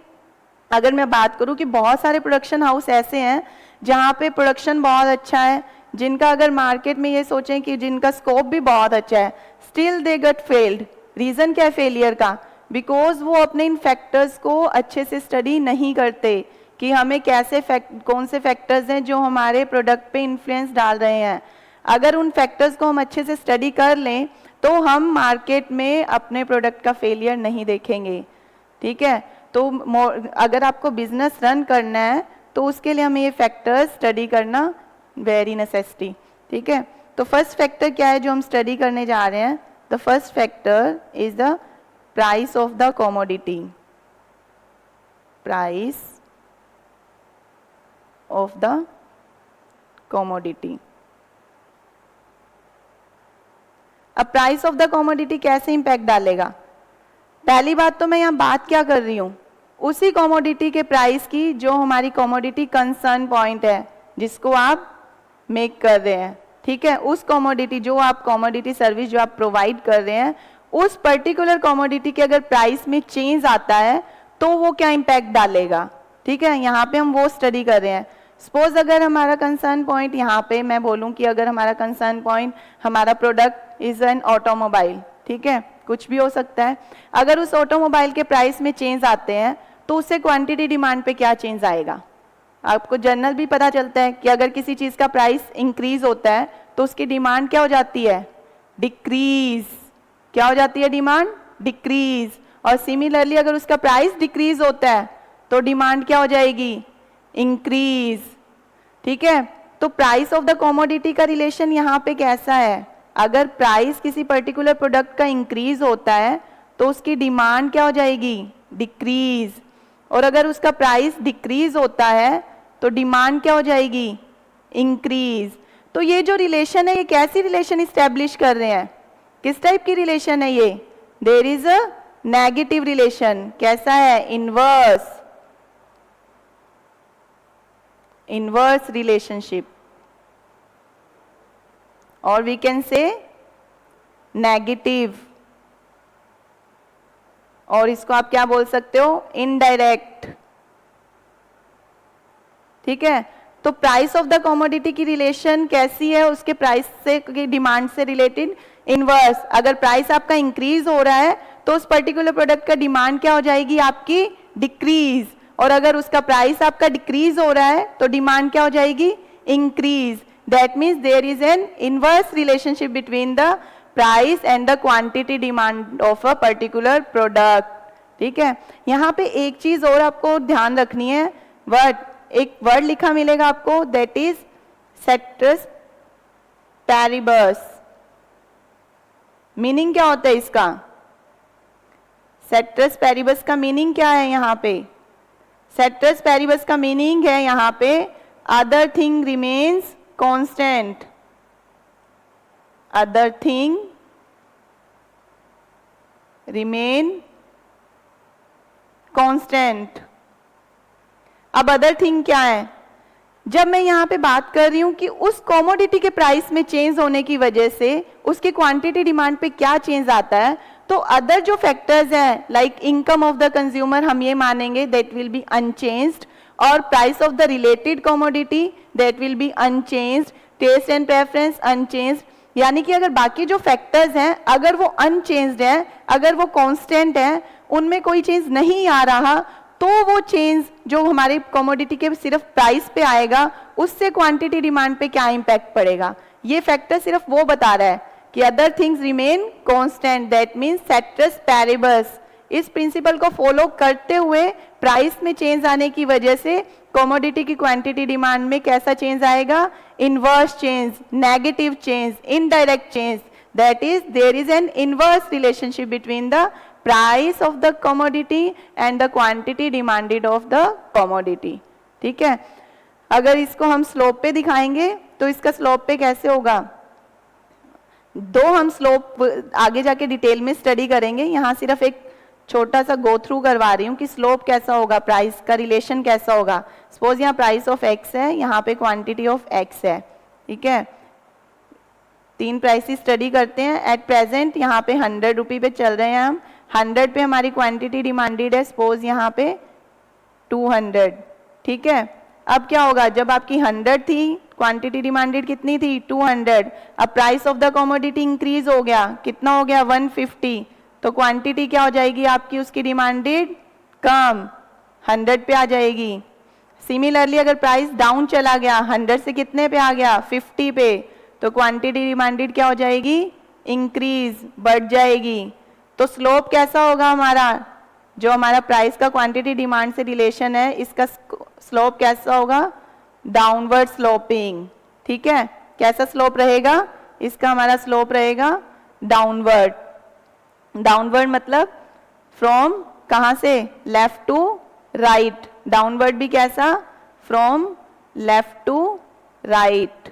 अगर मैं बात करूं कि बहुत सारे प्रोडक्शन हाउस ऐसे हैं जहां पे प्रोडक्शन बहुत अच्छा है, जिनका अगर मार्केट में ये सोचें कि जिनका स्कोप भी बहुत अच्छा है, still they get failed. Reason क्या है फेलियर का, बिकॉज वो अपने इन फैक्टर्स को अच्छे से स्टडी नहीं करते कि हमें कैसे कौन से फैक्टर्स हैं जो हमारे प्रोडक्ट पे इन्फ्लुएंस डाल रहे हैं। अगर उन फैक्टर्स को हम अच्छे से स्टडी कर लें तो हम मार्केट में अपने प्रोडक्ट का फेलियर नहीं देखेंगे। ठीक है, तो अगर आपको बिजनेस रन करना है तो उसके लिए हमें ये फैक्टर्स स्टडी करना वेरी नेसेसिटी। ठीक है, तो फर्स्ट फैक्टर क्या है जो हम स्टडी करने जा रहे हैं, the first factor is the price of the commodity, price of the commodity. अब प्राइस ऑफ द कमोडिटी कैसे इंपैक्ट डालेगा, पहली बात तो मैं यहाँ बात क्या कर रही हूँ, उसी कमोडिटी के प्राइस की जो हमारी कमोडिटी कंसर्न पॉइंट है जिसको आप मेक कर रहे हैं। ठीक है, उस कमोडिटी जो आप कमोडिटी सर्विस जो आप प्रोवाइड कर रहे हैं, उस पर्टिकुलर कमोडिटी के अगर प्राइस में चेंज आता है तो वो क्या इम्पैक्ट डालेगा। ठीक है, यहाँ पे हम वो स्टडी कर रहे हैं। सपोज अगर हमारा कंसर्न पॉइंट यहाँ पे मैं बोलूँ कि अगर हमारा कंसर्न पॉइंट हमारा प्रोडक्ट इज एन ऑटोमोबाइल, ठीक है, कुछ भी हो सकता है, अगर उस ऑटोमोबाइल के प्राइस में चेंज आते हैं तो उससे क्वांटिटी डिमांड पे क्या चेंज आएगा। आपको जनरल भी पता चलता है कि अगर किसी चीज़ का प्राइस इंक्रीज होता है तो उसकी डिमांड क्या हो जाती है? डिक्रीज। क्या हो जाती है डिमांड? डिक्रीज। और सिमिलरली अगर उसका प्राइस डिक्रीज होता है तो डिमांड क्या हो जाएगी? इंक्रीज। ठीक है, तो प्राइस ऑफ द कमोडिटी का रिलेशन यहाँ पे कैसा है? अगर प्राइस किसी पर्टिकुलर प्रोडक्ट का इंक्रीज होता है तो उसकी डिमांड क्या हो जाएगी? डिक्रीज। और अगर उसका प्राइस डिक्रीज होता है तो डिमांड क्या हो जाएगी? इंक्रीज। तो ये जो रिलेशन है, ये कैसी रिलेशन इस्टेब्लिश कर रहे हैं? किस टाइप की रिलेशन है ये? There is a negative relation. कैसा है? इनवर्स। इनवर्स रिलेशनशिप, और वी कैन से नेगेटिव, और इसको आप क्या बोल सकते हो? इनडायरेक्ट। ठीक है, तो प्राइस ऑफ द कमोडिटी की रिलेशन कैसी है? उसके प्राइस से, डिमांड से रिलेटेड इनवर्स। अगर प्राइस आपका इंक्रीज हो रहा है तो उस पर्टिकुलर प्रोडक्ट का डिमांड क्या हो जाएगी? आपकी डिक्रीज। और अगर उसका प्राइस आपका डिक्रीज हो रहा है तो डिमांड क्या हो जाएगी? Increase. That means there is an inverse relationship between the price and the quantity demand of a particular product. ठीक है, यहाँ पे एक चीज और आपको ध्यान रखनी है। एक वर्ड लिखा मिलेगा आपको, that is citrus paribus. Meaning क्या होता है इसका? सेट्रस पैरिबस का मीनिंग क्या है यहाँ पे? सेट्रस पैरिबस का मीनिंग है यहाँ पे other thing remains constant. Other thing remain constant. अब अदर थिंग क्या है? जब मैं यहाँ पे बात कर रही हूँ कि उस कमोडिटी के प्राइस में चेंज होने की वजह से उसकी क्वांटिटी डिमांड पे क्या चेंज आता है, तो अदर जो फैक्टर्स हैं like income of the consumer, हम ये मानेंगे दैट विल बी अनचेंज्ड, और price of the related commodity that will be unchanged, taste and preference unchanged. यानी कि अगर बाकी जो फैक्टर्स हैं अगर वो अनचेंज्ड है, अगर वो कांस्टेंट है, उनमें कोई चेंज नहीं आ रहा, तो वो चेंज जो हमारे कमोडिटी के सिर्फ प्राइस पे आएगा उससे क्वांटिटी डिमांड पे क्या इंपैक्ट पड़ेगा। ये फैक्टर सिर्फ वो बता रहा है कि other things remain constant, that means citrus paribus. इस प्रिंसिपल को फॉलो करते हुए प्राइस में चेंज आने की वजह से कमोडिटी की क्वांटिटी डिमांड में कैसा चेंज आएगा? Inverse change, negative change, indirect change. That is there is an inverse relationship between the price of the commodity and the quantity demanded of the commodity. ठीक है, अगर इसको हम स्लोप पे दिखाएंगे तो इसका स्लोप पे कैसे होगा? दो हम स्लोप आगे जाके डिटेल में स्टडी करेंगे, यहाँ सिर्फ एक छोटा सा गो थ्रू करवा रही हूँ कि स्लोप कैसा होगा, प्राइस का रिलेशन कैसा होगा। सपोज यहाँ प्राइस ऑफ एक्स है, यहाँ पे क्वांटिटी ऑफ एक्स है। ठीक है, तीन प्राइसेस स्टडी करते हैं। एट प्रेजेंट यहाँ पे 100 रुपये पे चल रहे हैं हम, 100 पे हमारी क्वांटिटी डिमांडेड है, सपोज यहाँ पे 200। ठीक है, अब क्या होगा? जब आपकी 100 थी, क्वांटिटी डिमांडेड कितनी थी? 200। अब price of the commodity increase हो गया, कितना हो गया? 150। तो क्वांटिटी क्या हो जाएगी आपकी? उसकी डिमांडेड कम, 100 पे आ जाएगी। सिमिलरली अगर प्राइस डाउन चला गया, 100 से कितने पे आ गया? 50 पे, तो क्वांटिटी डिमांडेड क्या हो जाएगी? इंक्रीज, बढ़ जाएगी। तो स्लोप कैसा होगा हमारा? जो हमारा प्राइस का क्वांटिटी डिमांड से रिलेशन है, इसका स्लोप कैसा होगा? Downward sloping. ठीक है, कैसा स्लोप रहेगा इसका? हमारा स्लोप रहेगा डाउनवर्ड। डाउनवर्ड मतलब फ्रॉम कहाँ से? Left to right. डाउनवर्ड भी कैसा? From left to right.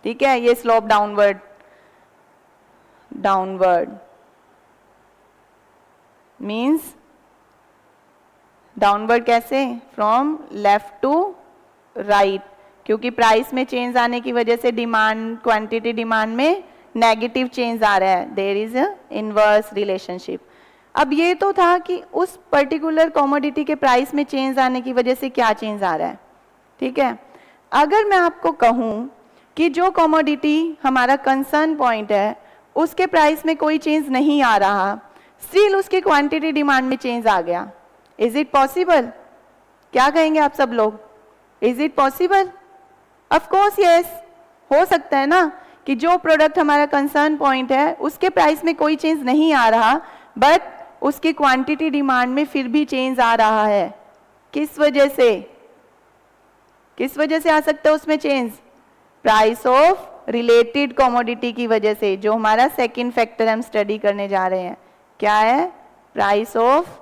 ठीक है, ये slope downward. Downward means downward कैसे? फ्रॉम लेफ्ट टू राइट, क्योंकि प्राइस में चेंज आने की वजह से डिमांड, क्वांटिटी डिमांड में नेगेटिव चेंज आ रहा है। There is a inverse relationship. अब ये तो था कि उस पर्टिकुलर कमोडिटी के प्राइस में चेंज आने की वजह से क्या चेंज आ रहा है। ठीक है, अगर मैं आपको कहूँ कि जो कमोडिटी हमारा कंसर्न पॉइंट है उसके प्राइस में कोई चेंज नहीं आ रहा, स्टिल उसकी क्वांटिटी डिमांड में चेंज आ गया, इज इट पॉसिबल? क्या कहेंगे आप सब लोग? Is it possible? Of course yes, हो सकता है ना कि जो प्रोडक्ट हमारा कंसर्न पॉइंट है उसके प्राइस में कोई चेंज नहीं आ रहा, बट उसकी क्वांटिटी डिमांड में फिर भी चेंज आ रहा है। किस वजह से, किस वजह से आ सकता है उसमें change? Price of related commodity की वजह से, जो हमारा सेकंड फैक्टर हम स्टडी करने जा रहे हैं। क्या है? Price of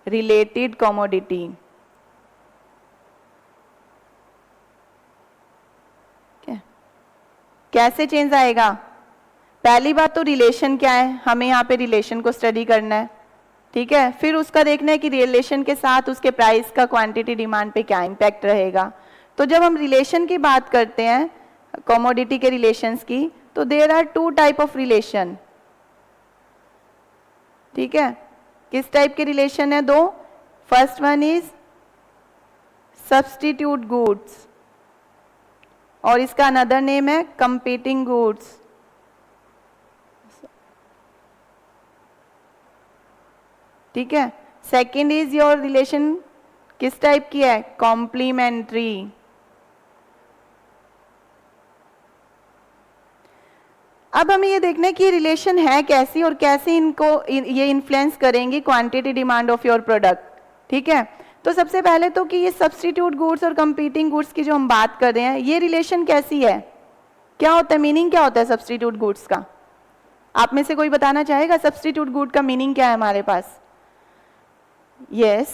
related commodity. कैसे चेंज आएगा? पहली बात तो रिलेशन क्या है, हमें यहाँ पे रिलेशन को स्टडी करना है, ठीक है। फिर उसका देखना है कि रिलेशन के साथ उसके प्राइस का क्वांटिटी डिमांड पे क्या इम्पैक्ट रहेगा। तो जब हम रिलेशन की बात करते हैं, कमोडिटी के रिलेशंस की, तो there are two type of relation, ठीक है। किस टाइप के रिलेशन है? दो। First one is substitute goods और इसका अनदर नेम है कंपीटिंग गुड्स। ठीक है। सेकेंड इज योर रिलेशन किस टाइप की है? कॉम्प्लीमेंट्री। अब हमें ये देखना है कि रिलेशन है कैसी और कैसे इनको ये इन्फ्लुएंस करेंगे quantity demand of your product, ठीक है। तो सबसे पहले तो कि ये सब्स्टिट्यूट गुड्स और कंपीटिंग गुड्स की जो हम बात कर रहे हैं, ये रिलेशन कैसी है, क्या होता है, मीनिंग क्या होता है सब्स्टिट्यूट गुड्स का? आप में से कोई बताना चाहेगा सब्स्टिट्यूट गुड का मीनिंग क्या है हमारे पास? यस,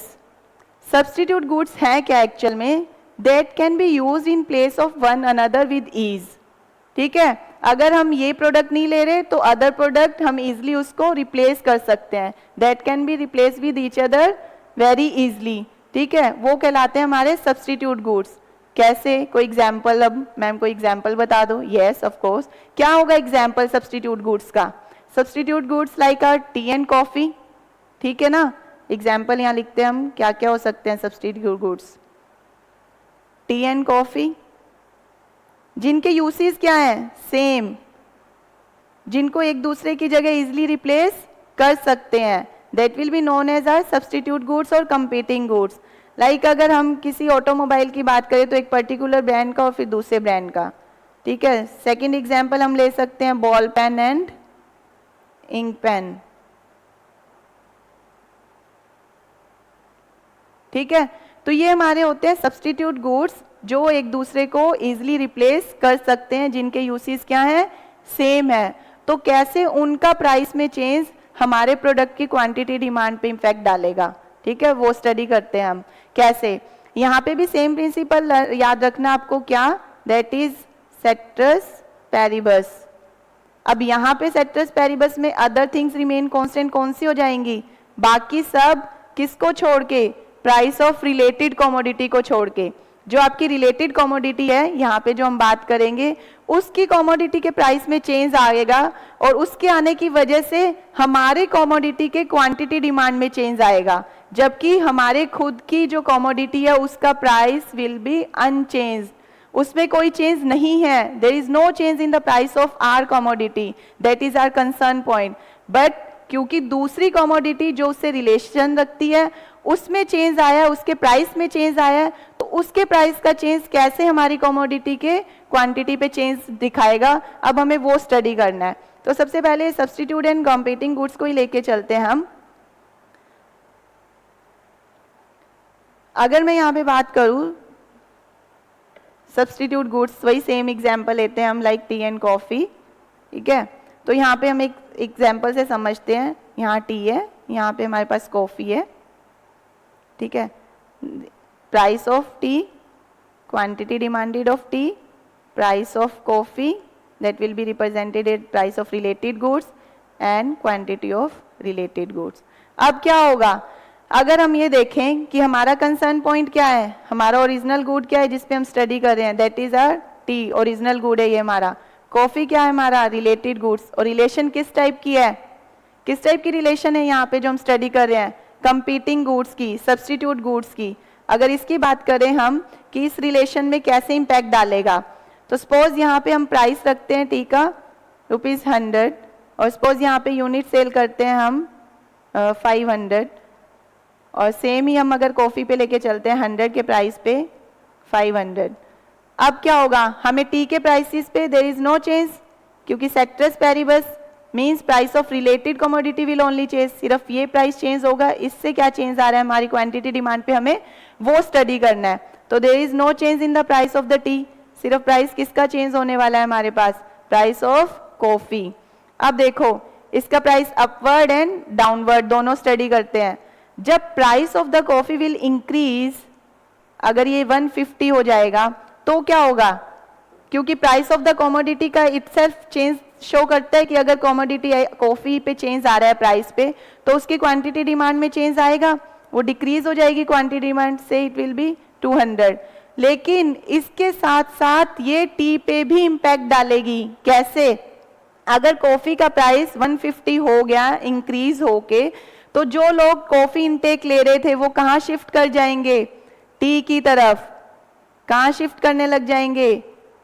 सब्स्टिट्यूट गुड्स है क्या एक्चुअल में? That can be used in place of one another with ease, ठीक है। अगर हम ये प्रोडक्ट नहीं ले रहे तो अदर प्रोडक्ट हम इजिली उसको रिप्लेस कर सकते हैं। That can be replace with each other very easily, ठीक है। वो कहलाते हैं हमारे सब्स्टिट्यूट गुड्स। कैसे? कोई एग्जाम्पल, अब मैम कोई एग्जाम्पल बता दो। यस ऑफ कोर्स, क्या होगा एग्जाम्पल सब्स्टिट्यूट गुड्स का? Substitute goods like R T and coffee, ठीक है ना। एग्जाम्पल यहाँ लिखते हैं हम, क्या क्या हो सकते हैं substitute goods? T and coffee, जिनके यूसेज क्या है? सेम, जिनको एक दूसरे की जगह इजिली रिप्लेस कर सकते हैं, that will be known as our substitute goods और कंपीटिंग गुड्स। लाइक अगर हम किसी ऑटोमोबाइल की बात करें तो एक पर्टिकुलर ब्रांड का और फिर दूसरे ब्रांड का, ठीक है। सेकेंड एग्जाम्पल हम ले सकते हैं ball pen and ink pen, ठीक है। तो ये हमारे होते हैं सब्स्टिट्यूट गुड्स जो एक दूसरे को इजिली रिप्लेस कर सकते हैं, जिनके यूसेज क्या है? सेम है। तो कैसे उनका प्राइस में चेंज हमारे प्रोडक्ट की क्वांटिटी डिमांड पे इम्पैक्ट डालेगा, ठीक है, वो स्टडी करते हैं हम। कैसे? यहाँ पे भी सेम प्रिंसिपल याद रखना आपको, क्या? That is citrus paribus. अब यहाँ पे सेट्रस पैरिबस में अदर थिंग्स रिमेन कांस्टेंट कौन सी हो जाएंगी? बाकी सब किसको छोड़ के? प्राइस ऑफ रिलेटेड कमोडिटी को छोड़ के। जो आपकी रिलेटेड कमोडिटी है, यहाँ पे जो हम बात करेंगे, उसकी कमोडिटी के प्राइस में चेंज आएगा और उसके आने की वजह से हमारे कमोडिटी के क्वांटिटी डिमांड में चेंज आएगा, जबकि हमारे खुद की जो कमोडिटी है उसका प्राइस विल बी अनचेंज्ड, उसमें कोई चेंज नहीं है। There is no change in the price of our commodity, that is our concern point. But क्योंकि दूसरी कमोडिटी जो उससे रिलेशन रखती है उसमें चेंज आया, उसके प्राइस में चेंज आया, तो उसके प्राइस का चेंज कैसे हमारी कमोडिटी के क्वांटिटी पे चेंज दिखाएगा, अब हमें वो स्टडी करना है। तो सबसे पहले सब्स्टिट्यूट एंड कंपीटिंग गुड्स को ही लेके चलते हैं हम। अगर मैं यहाँ पे बात करूँ सब्स्टिट्यूट गुड्स, वही सेम एग्जाम्पल लेते हैं हम, लाइक टी एंड कॉफी, ठीक है। तो यहाँ पे हम एक एग्जाम्पल से समझते हैं। यहाँ टी है, यहाँ पे हमारे पास कॉफी है, ठीक है। Price of tea, quantity demanded of tea, price of coffee, that will be represented at price of related goods and quantity of related goods. अब क्या होगा अगर हम ये देखें कि हमारा कंसर्न पॉइंट क्या है, हमारा ओरिजिनल गुड क्या है जिसपे हम स्टडी कर रहे हैं, that is R T, original good है ये हमारा। कॉफी क्या है हमारा? Related goods. और रिलेशन किस टाइप की है? किस टाइप की रिलेशन है यहाँ पे जो हम स्टडी कर रहे हैं? कंपीटिंग गुड्स की, सब्स्टिट्यूट गुड्स की। अगर इसकी बात करें हम कि इस रिलेशन में कैसे इंपैक्ट डालेगा, तो सपोज यहाँ पे हम प्राइस रखते हैं टी का ₹100 और सपोज यहाँ पे यूनिट सेल करते हैं हम 500, और सेम ही हम अगर कॉफ़ी पे लेके चलते हैं 100 के प्राइस पे 500, अब क्या होगा, हमें टी के प्राइसेस पे देयर इज नो चेंज, क्योंकि sectors Paribas means price of related commodity will only change, सिर्फ ये प्राइस चेंज होगा, इससे क्या चेंज आ रहा है हमारी क्वांटिटी डिमांड पे, हमें वो स्टडी करना है। तो there is no change in the price of the tea, सिर्फ प्राइस किसका चेंज होने वाला है हमारे पास, प्राइस ऑफ कॉफी। अब देखो इसका प्राइस अपवर्ड एंड डाउनवर्ड दोनों स्टडी करते हैं। जब price of the coffee will increase, अगर ये 150 हो जाएगा तो क्या होगा, क्योंकि प्राइस ऑफ द कमोडिटी का इटसेल्फ चेंज शो करता है कि अगर कमोडिटी कॉफी पे चेंज आ रहा है प्राइस पे, तो उसकी क्वांटिटी डिमांड में चेंज आएगा, वो डिक्रीज हो जाएगी क्वांटिटी डिमांड से, इट विल बी 200। लेकिन इसके साथ साथ ये टी पे भी इंपैक्ट डालेगी। कैसे, अगर कॉफी का प्राइस 150 हो गया इंक्रीज होके, तो जो लोग कॉफी इनटेक ले रहे थे वो कहाँ शिफ्ट कर जाएंगे, टी की तरफ। कहाँ शिफ्ट करने लग जाएंगे,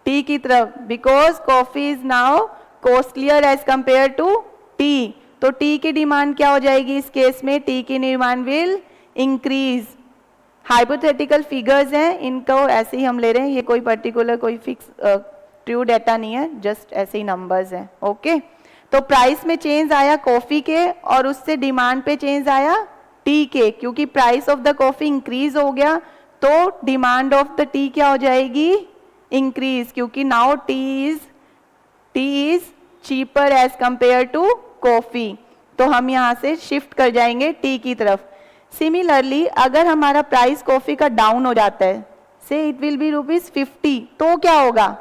टी की तरफ, because coffee is now costlier as compare to tea. तो टी की डिमांड क्या हो जाएगी इस केस में, टी की demand will increase. Hypothetical figures हैं, इनको ऐसे ही हम ले रहे हैं, ये कोई पर्टिकुलर कोई फिक्स ट्रू डेटा नहीं है, जस्ट ऐसे ही नंबर्स हैं। ओके, तो प्राइस में चेंज आया कॉफी के और उससे डिमांड पे चेंज आया टी के, क्योंकि price of the coffee increase हो गया तो डिमांड ऑफ द टी क्या हो जाएगी, इंक्रीज, क्योंकि now tea is cheaper as compare to coffee. तो हम यहाँ से शिफ्ट कर जाएंगे टी की तरफ। सिमिलरली अगर हमारा प्राइस कॉफी का डाउन हो जाता है, से इट विल बी ₹50, तो क्या होगा,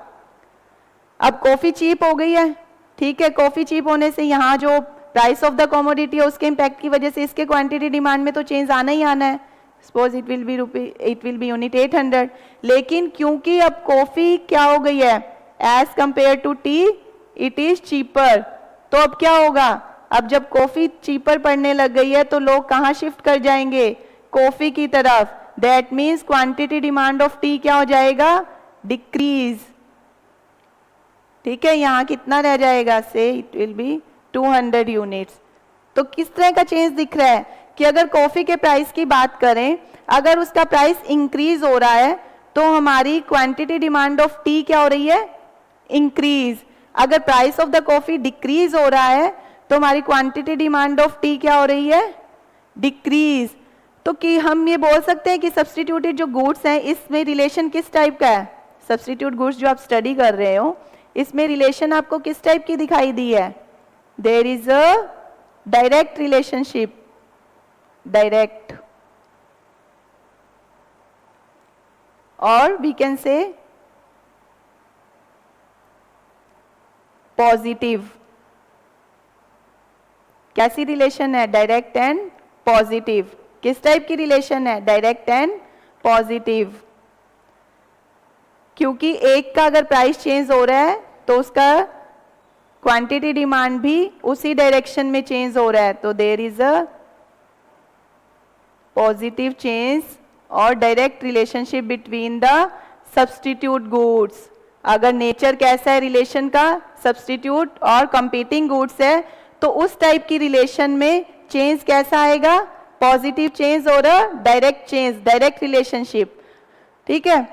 अब कॉफी चीप हो गई है, ठीक है, कॉफी चीप होने से यहाँ जो प्राइस ऑफ द कमोडिटी है उसके इम्पैक्ट की वजह से इसके क्वांटिटी डिमांड में तो चेंज आना ही आना है। Suppose it will be unit 800, लेकिन क्योंकि अब कॉफी क्या हो गई है, as compare to tea it is cheaper, तो अब क्या होगा, अब जब कॉफी चीपर पड़ने लग गई है तो लोग कहाँ शिफ्ट कर जाएंगे, कॉफी की तरफ। That means quantity demand of T क्या हो जाएगा, डिक्रीज। ठीक है, यहाँ कितना रह जाएगा, से इट विल बी 200 यूनिट्स। तो किस तरह का चेंज दिख रहा है कि अगर कॉफी के प्राइस की बात करें, अगर उसका प्राइस इंक्रीज हो रहा है तो हमारी क्वांटिटी डिमांड ऑफ टी क्या हो रही है, इंक्रीज। अगर price of the coffee decrease हो रहा है तो हमारी क्वांटिटी डिमांड ऑफ टी क्या हो रही है, डिक्रीज। तो कि हम ये बोल सकते हैं कि सब्स्टिट्यूटेड जो गुड्स हैं इसमें रिलेशन किस टाइप का है, सब्स्टिट्यूट गुड्स जो आप स्टडी कर रहे हो इसमें रिलेशन आपको किस टाइप की दिखाई दी है, there is a direct relationship, direct, और वी कैन से पॉजिटिव। कैसी रिलेशन है, डायरेक्ट एंड पॉजिटिव। किस टाइप की रिलेशन है, डायरेक्ट एंड पॉजिटिव, क्योंकि एक का अगर प्राइस चेंज हो रहा है तो उसका क्वांटिटी डिमांड भी उसी डायरेक्शन में चेंज हो रहा है, तो there is a positive change और direct relationship between the substitute goods. अगर नेचर कैसा है रिलेशन का, सब्स्टिट्यूट और कंपीटिंग गुड्स है, तो उस टाइप की रिलेशन में चेंज कैसा आएगा, पॉजिटिव चेंज और डायरेक्ट चेंज, डायरेक्ट रिलेशनशिप। ठीक है,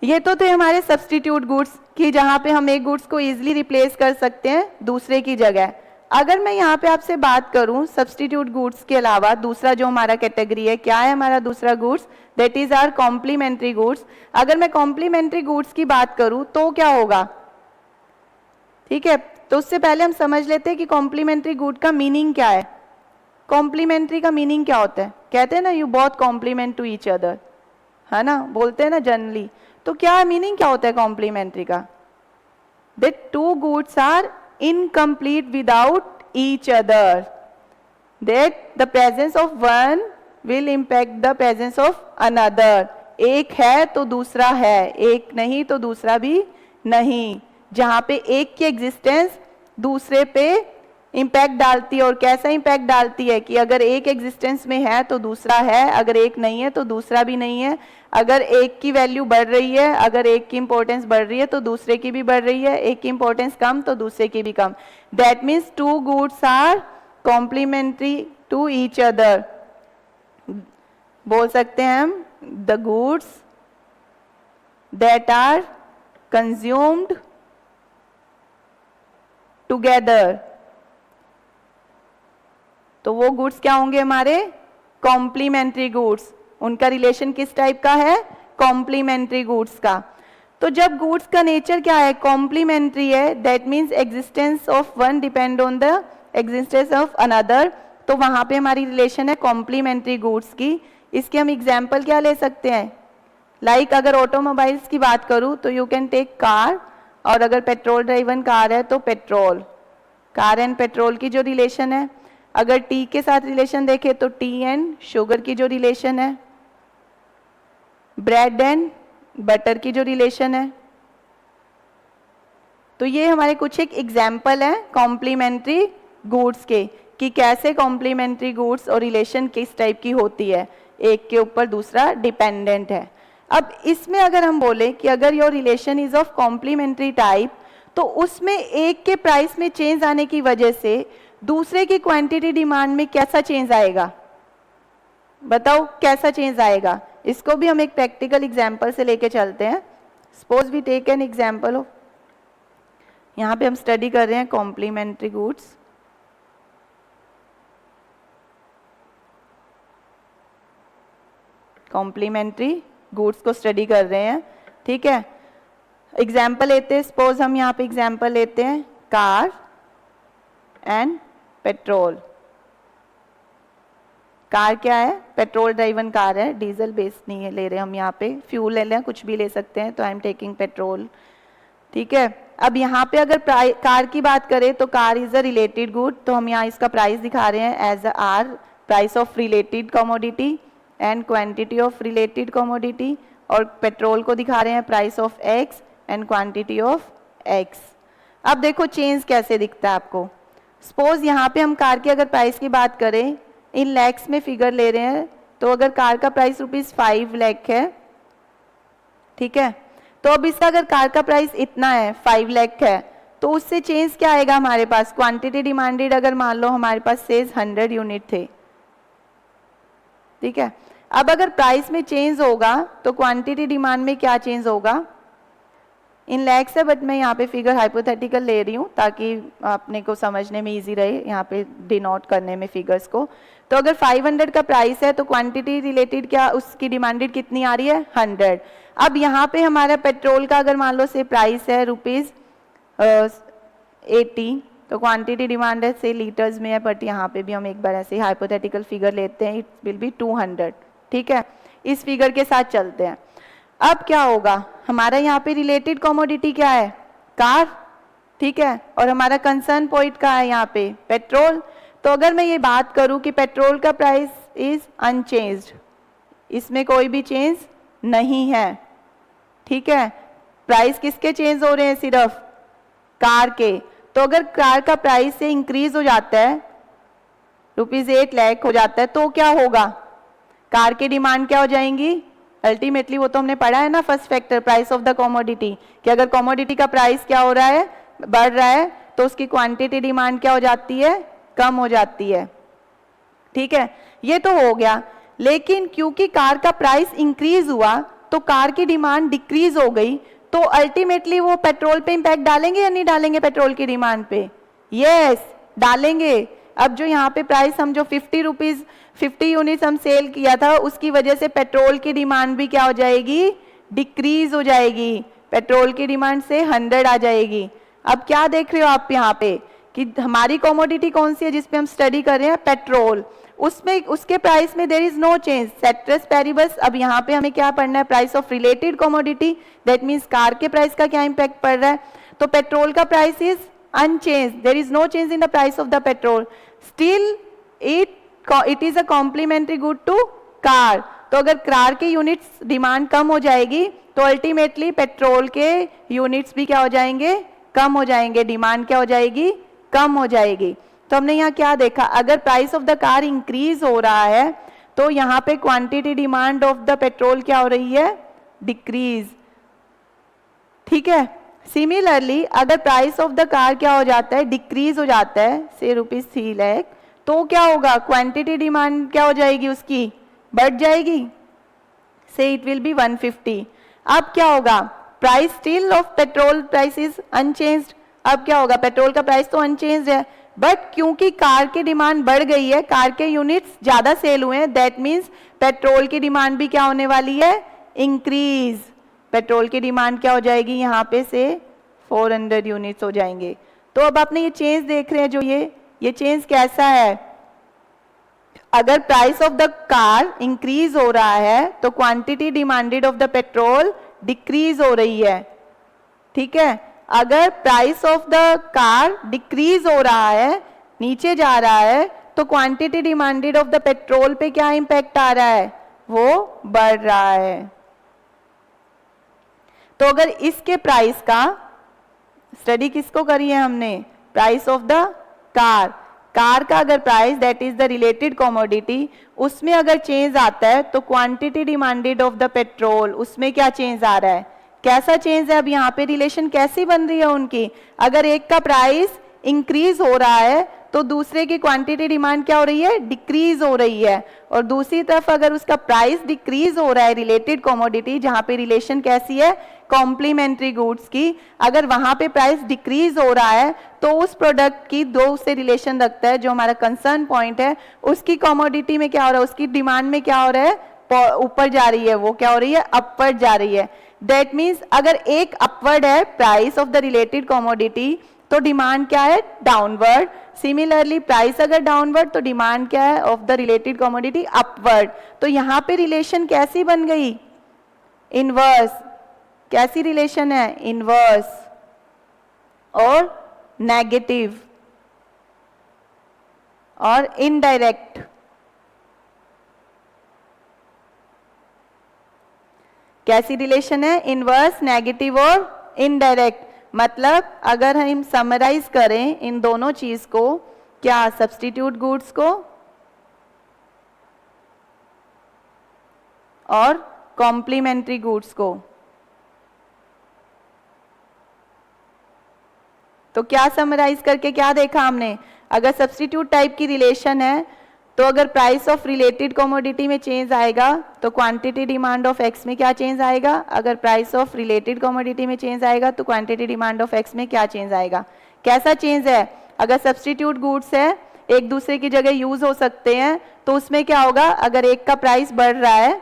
ये तो थे हमारे सब्स्टिट्यूट गुड्स कि जहां पे हम एक गुड्स को इजीली रिप्लेस कर सकते हैं दूसरे की जगह। अगर मैं यहाँ पे आपसे बात करूं सब्स्टिट्यूट गुड्स के अलावा दूसरा जो हमारा कैटेगरी है, क्या है हमारा दूसरा goods, that is our complementary goods. अगर मैं कॉम्प्लीमेंट्री गुड्स की बात करूं तो क्या होगा, ठीक है, तो उससे पहले हम समझ लेते हैं कि कॉम्प्लीमेंट्री गुड का मीनिंग क्या है। कॉम्प्लीमेंट्री का मीनिंग क्या होता है, कहते हैं ना you both complement to each other, है ना, बोलते हैं ना जनरली। तो क्या मीनिंग क्या होता है कॉम्प्लीमेंट्री का, that two goods are incomplete without each other, that the presence of one will impact the presence of another. एक है तो दूसरा है, एक नहीं तो दूसरा भी नहीं, जहां पे एक की एग्जिस्टेंस दूसरे पे इम्पैक्ट डालती है। और कैसा इम्पैक्ट डालती है कि अगर एक एग्जिस्टेंस में है तो दूसरा है, अगर एक नहीं है तो दूसरा भी नहीं है। अगर एक की वैल्यू बढ़ रही है, अगर एक की इंपॉर्टेंस बढ़ रही है तो दूसरे की भी बढ़ रही है, एक की इंपॉर्टेंस कम तो दूसरे की भी कम। That means two goods are complementary to each other. बोल सकते हैं हम the goods that are consumed together. तो वो गुड्स क्या होंगे हमारे? Complementary goods. उनका रिलेशन किस टाइप का है? कॉम्प्लीमेंट्री गुड्स का। तो जब गुड्स का नेचर क्या है? कॉम्प्लीमेंट्री है, that means existence of one depend on the existence of another. तो वहां पे हमारी रिलेशन है कॉम्प्लीमेंट्री गुड्स की। इसके हम एग्जाम्पल क्या ले सकते हैं? लाइक अगर ऑटोमोबाइल्स की बात करूं तो यू कैन टेक कार, और अगर पेट्रोल ड्राइवन कार है तो पेट्रोल। कार एंड पेट्रोल की जो रिलेशन है, अगर टी के साथ रिलेशन देखें तो टी एंड शुगर की जो रिलेशन है, ब्रेड एंड बटर की जो रिलेशन है। तो ये हमारे कुछ एक एग्जाम्पल है कॉम्प्लीमेंट्री गुड्स के, कि कैसे कॉम्प्लीमेंट्री गुड्स और रिलेशन किस टाइप की होती है, एक के ऊपर दूसरा डिपेंडेंट है। अब इसमें अगर हम बोले कि अगर your relation is of complementary type, तो उसमें एक के प्राइस में चेंज आने की वजह से दूसरे की क्वांटिटी डिमांड में कैसा चेंज आएगा? बताओ कैसा चेंज आएगा? इसको भी हम एक प्रैक्टिकल एग्जांपल से लेके चलते हैं। Suppose we take an example of, यहाँ पे हम स्टडी कर रहे हैं कॉम्प्लीमेंट्री गुड्स। कॉम्प्लीमेंट्री गुड्स को स्टडी कर रहे हैं, ठीक है। एग्जाम्पल लेते हैं, सपोज हम यहाँ पे एग्जाम्पल लेते हैं कार एंड पेट्रोल। कार क्या है? पेट्रोल ड्राइवन कार है, डीजल बेस्ड नहीं है ले रहे हम यहाँ पे, फ्यूल ले लें, कुछ भी ले सकते हैं, तो आई एम टेकिंग पेट्रोल, ठीक है। अब यहाँ पे अगर कार की बात करें तो car is a related good, तो हम यहाँ इसका प्राइस दिखा रहे हैं as R price of related commodity and quantity of related commodity, और पेट्रोल को दिखा रहे हैं price of X and quantity of X. अब देखो चेंज कैसे दिखता है आपको। सपोज यहाँ पे हम कार की अगर प्राइस की बात करें, इन लैक्स में फिगर ले रहे हैं, तो अगर कार का प्राइस ₹5 लाख है, ठीक है, तो अब इसका अगर कार का प्राइस इतना है 5 लाख है, तो उससे चेंज क्या आएगा हमारे पास? क्वांटिटी डिमांडेड अगर मान लो हमारे पास सेज 100 यूनिट थे, ठीक है। अब अगर प्राइस में चेंज होगा तो क्वांटिटी डिमांड में क्या चेंज होगा? इन लैक्स है, बट मैं यहाँ पे फिगर हाइपोथेटिकल ले रही हूँ ताकि आपने को समझने में इजी रहे यहाँ पे डिनोट करने में फिगर्स को। तो अगर 500 का प्राइस है तो क्वांटिटी रिलेटेड क्या उसकी डिमांडेड कितनी आ रही है? 100। अब यहाँ पे हमारा पेट्रोल का अगर मान लो से प्राइस है ₹80, तो क्वांटिटी डिमांड है से लीटर्स में है, बट यहाँ पे भी हम एक बार ऐसे हाइपोथेटिकल फिगर लेते हैं, इट विल बी 200, ठीक है। इस फिगर के साथ चलते हैं। अब क्या होगा? हमारा यहाँ पे रिलेटेड कमोडिटी क्या है? कार, ठीक है, और हमारा कंसर्न पॉइंट क्या है यहाँ पे? पेट्रोल। तो अगर मैं ये बात करूँ कि पेट्रोल का प्राइस इज अनचेंज्ड, इसमें कोई भी चेंज नहीं है, ठीक है। प्राइस किसके चेंज हो रहे हैं? सिर्फ कार के। तो अगर कार का प्राइस से इंक्रीज हो जाता है, ₹8 लाख हो जाता है, तो क्या होगा? कार की डिमांड क्या हो जाएंगी? अल्टीमेटली वो तो हमने पढ़ा है ना first factor, price of the commodity, कि अगर कमोडिटी का प्राइस क्या हो रहा है? बढ़ रहा है, तो उसकी क्वांटिटी डिमांड क्या हो जाती है? कम हो जाती है, ठीक है। ये तो हो गया, लेकिन क्योंकि कार का प्राइस इंक्रीज हुआ तो कार की डिमांड डिक्रीज हो गई, तो अल्टीमेटली वो पेट्रोल पे इंपैक्ट डालेंगे या नहीं डालेंगे? पेट्रोल की डिमांड पे यस डालेंगे। अब जो यहाँ पे प्राइस हम जो 50 यूनिट्स हम सेल किया था, उसकी वजह से पेट्रोल की डिमांड भी क्या हो जाएगी? डिक्रीज हो जाएगी। पेट्रोल की डिमांड से 100 आ जाएगी। अब क्या देख रहे हो आप यहाँ पे कि हमारी कमोडिटी कौन सी है जिसपे हम स्टडी कर रहे हैं? पेट्रोल। उसमें उसके प्राइस में देयर इज नो चेंज, सेट्रस पेरिबस। अब यहाँ पे हमें क्या पढ़ना है? Price of related commodity, that means car के प्राइस का क्या इंपैक्ट पड़ रहा है? तो पेट्रोल का price is unchange, there is no change in the price of the petrol, still it is a complementary good to car. तो अगर कार के यूनिट्स डिमांड कम हो जाएगी तो अल्टीमेटली पेट्रोल के यूनिट्स भी क्या हो जाएंगे? कम हो जाएंगे, डिमांड क्या हो जाएगी? कम हो जाएगी। तो हमने यहाँ क्या देखा? अगर price of the car increase हो रहा है तो यहाँ पे quantity demand of the petrol क्या हो रही है? डिक्रीज, ठीक है। सिमिलरली अगर प्राइस ऑफ द कार क्या हो जाता है? डिक्रीज हो जाता है, से ₹3 लाख, तो क्या होगा? क्वांटिटी डिमांड क्या हो जाएगी उसकी? बढ़ जाएगी, से इट विल बी 150। अब क्या होगा, price still of petrol price is unchanged. अब क्या होगा, पेट्रोल का प्राइस तो अनचेंज्ड है, बट क्योंकि कार की डिमांड बढ़ गई है, कार के यूनिट्स ज्यादा सेल हुए हैं, दैट मीन्स पेट्रोल की डिमांड भी क्या होने वाली है, इंक्रीज। पेट्रोल की डिमांड क्या हो जाएगी, यहाँ पे से 400 यूनिट्स हो जाएंगे। तो अब आपने ये चेंज देख रहे हैं, जो ये चेंज कैसा है, अगर price of the car increase हो रहा है तो quantity demanded of the petrol decrease हो रही है, ठीक है। अगर price of the car decrease हो रहा है, नीचे जा रहा है, तो quantity demanded of the petrol पे क्या इंपैक्ट आ रहा है, वो बढ़ रहा है। तो अगर इसके प्राइस का स्टडी किसको करी है हमने, price of the car, car का अगर price that is the related commodity, उसमें अगर चेंज आता है तो quantity demanded of the petrol उसमें क्या चेंज आ रहा है, कैसा चेंज है। अब यहाँ पे रिलेशन कैसी बन रही है उनकी, अगर एक का प्राइस इंक्रीज हो रहा है तो दूसरे की क्वांटिटी डिमांड क्या हो रही है, डिक्रीज हो रही है। और दूसरी तरफ अगर उसका प्राइस डिक्रीज हो रहा है रिलेटेड कमोडिटी, जहां पे रिलेशन कैसी है, कॉम्प्लीमेंट्री गुड्स की, अगर वहां पे प्राइस डिक्रीज हो रहा है तो उस प्रोडक्ट की दो से रिलेशन रखता है, जो हमारा कंसर्न पॉइंट है, उसकी कमोडिटी में क्या हो रहा है, उसकी डिमांड में क्या हो रहा है, ऊपर जा रही है, वो क्या हो रही है, अपवर्ड जा रही है। दैट मीन्स अगर एक अपवर्ड है price of the related commodity तो डिमांड क्या है, डाउनवर्ड। सिमिलरली प्राइस अगर डाउनवर्ड तो डिमांड क्या है of the related commodity, upward. तो यहाँ पे रिलेशन कैसी बन गई, इनवर्स। कैसी रिलेशन है, इनवर्स और नेगेटिव और इनडायरेक्ट। कैसी रिलेशन है, इनवर्स, नेगेटिव और इनडायरेक्ट। मतलब अगर हम समराइज करें इन दोनों चीज को, क्या, सब्स्टिट्यूट गुड्स को और कॉम्प्लीमेंट्री गुड्स को, तो क्या समराइज करके क्या देखा हमने, अगर सब्स्टिट्यूट टाइप की रिलेशन है तो अगर प्राइस ऑफ रिलेटेड कमोडिटी में चेंज आएगा तो क्वांटिटी डिमांड ऑफ एक्स में क्या चेंज आएगा, अगर प्राइस ऑफ रिलेटेड कमोडिटी में चेंज आएगा तो क्वांटिटी डिमांड ऑफ एक्स में क्या चेंज आएगा। कैसा चेंज है, अगर सब्स्टिट्यूट गुड्स है एक दूसरे की जगह यूज हो सकते हैं तो उसमें क्या होगा, अगर एक का प्राइस बढ़ रहा है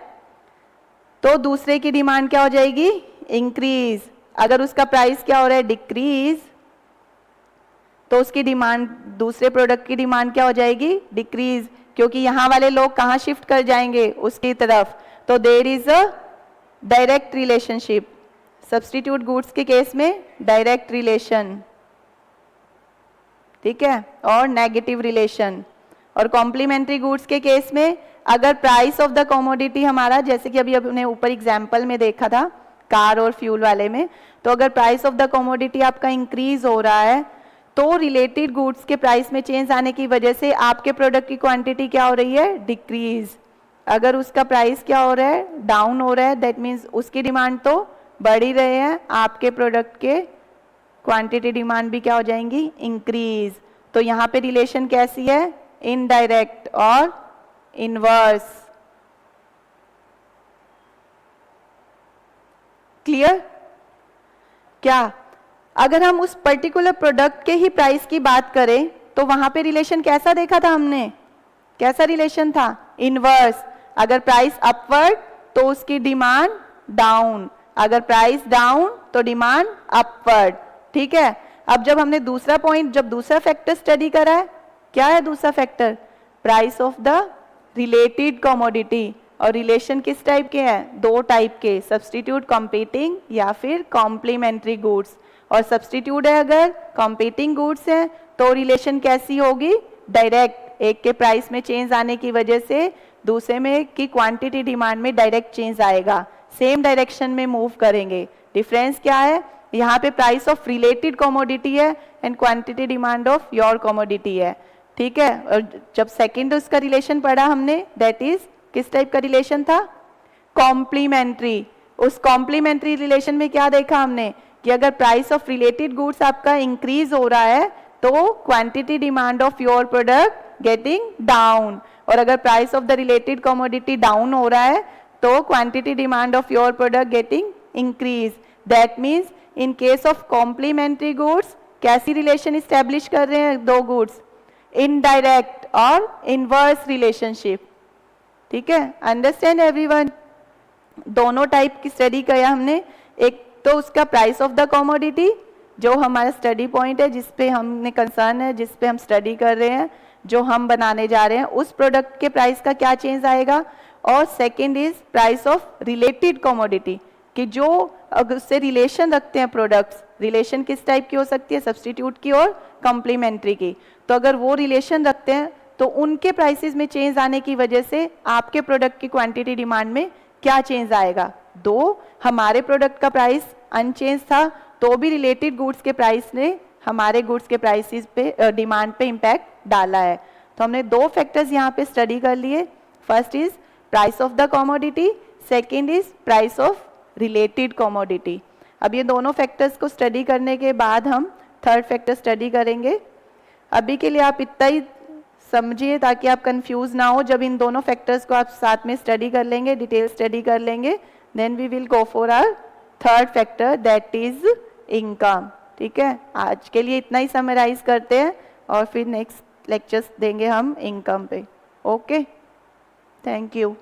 तो दूसरे की डिमांड क्या हो जाएगी, इंक्रीज। अगर उसका प्राइस क्या हो रहा है, डिक्रीज, तो उसकी डिमांड, दूसरे प्रोडक्ट की डिमांड क्या हो जाएगी, डिक्रीज, क्योंकि यहाँ वाले लोग कहाँ शिफ्ट कर जाएंगे, उसकी तरफ। तो there is a direct relationship. Substitute goods के केस में डायरेक्ट रिलेशन, ठीक है, और नेगेटिव रिलेशन। और कॉम्प्लीमेंट्री गुड्स के केस में अगर प्राइस ऑफ द कमोडिटी हमारा, जैसे कि अभी हमने ऊपर एग्जाम्पल में देखा था कार और फ्यूल वाले में, तो अगर प्राइस ऑफ द कमोडिटी आपका इंक्रीज हो रहा है तो रिलेटेड गुड्स के प्राइस में चेंज आने की वजह से आपके प्रोडक्ट की क्वांटिटी क्या हो रही है, डिक्रीज। अगर उसका प्राइस क्या हो रहा है, डाउन हो रहा है, दैट मीन्स उसकी डिमांड तो बढ़ ही रहे हैं, आपके प्रोडक्ट के क्वांटिटी डिमांड भी क्या हो जाएंगी, इंक्रीज। तो यहाँ पे रिलेशन कैसी है, इनडायरेक्ट और इनवर्स। क्लियर। क्या, अगर हम उस पर्टिकुलर प्रोडक्ट के ही प्राइस की बात करें तो वहां पे रिलेशन कैसा देखा था हमने, कैसा रिलेशन था, इनवर्स। अगर प्राइस अपवर्ड तो उसकी डिमांड डाउन, अगर प्राइस डाउन तो डिमांड अपवर्ड, ठीक है। अब जब हमने दूसरा पॉइंट, जब दूसरा फैक्टर स्टडी करा है, क्या है दूसरा factor, price of the related commodity. और रिलेशन किस टाइप के हैं, दो टाइप के, सब्स्टिट्यूट कॉम्पीटिंग या फिर कॉम्प्लीमेंट्री गुड्स। और सब्स्टिट्यूट है अगर कॉम्पीटिंग गुड्स है तो रिलेशन कैसी होगी, डायरेक्ट। एक के प्राइस में चेंज आने की वजह से दूसरे में की क्वांटिटी डिमांड में डायरेक्ट चेंज आएगा, सेम डायरेक्शन में मूव करेंगे। डिफरेंस क्या है, यहाँ पे प्राइस ऑफ रिलेटेड कमोडिटी है and quantity demand of your commodity है, ठीक है। और जब सेकेंड उसका रिलेशन पढ़ा हमने, दैट इज किस टाइप का रिलेशन था, कॉम्प्लीमेंट्री। उस कॉम्प्लीमेंट्री रिलेशन में क्या देखा हमने कि अगर प्राइस ऑफ रिलेटेड गुड्स आपका इंक्रीज हो रहा है तो quantity demand of your product getting down. और अगर price of the related commodity down हो रहा है तो quantity demand of your product getting increase. That means in case of complementary goods कैसी रिलेशन इस्टेब्लिश कर रहे हैं दो गुड्स, इनडायरेक्ट और इनवर्स रिलेशनशिप। ठीक है, अंडरस्टैंड एवरीवन। दोनों टाइप की स्टडी किया हमने, एक तो उसका प्राइस ऑफ द कमोडिटी जो हमारा स्टडी पॉइंट है, जिस पे हमने कंसर्न है, जिस पे हम स्टडी कर रहे हैं, जो हम बनाने जा रहे हैं, उस प्रोडक्ट के प्राइस का क्या चेंज आएगा। और second is price of related commodity कि जो अगर उससे रिलेशन रखते हैं प्रोडक्ट्स, रिलेशन किस टाइप की हो सकती है, सब्सटीट्यूट की और कॉम्प्लीमेंट्री की। तो अगर वो रिलेशन रखते हैं तो उनके प्राइसेस में चेंज आने की वजह से आपके प्रोडक्ट की क्वांटिटी डिमांड में क्या चेंज आएगा। दो हमारे प्रोडक्ट का प्राइस अनचेंज था तो भी रिलेटेड गुड्स के प्राइस ने हमारे गुड्स के प्राइसेस पे डिमांड पे इम्पैक्ट डाला है। तो हमने दो फैक्टर्स यहाँ पे स्टडी कर लिए। First is price of the commodity, second is price of related commodity. अब ये दोनों फैक्टर्स को स्टडी करने के बाद हम थर्ड फैक्टर स्टडी करेंगे। अभी के लिए आप इतना ही समझिए ताकि आप कंफ्यूज ना हो। जब इन दोनों फैक्टर्स को आप साथ में स्टडी कर लेंगे, डिटेल स्टडी कर लेंगे, then we will go for our third factor that is income. ठीक है, आज के लिए इतना ही समराइज करते हैं और फिर नेक्स्ट लेक्चर्स देंगे हम इनकम पे। Okay, thank you.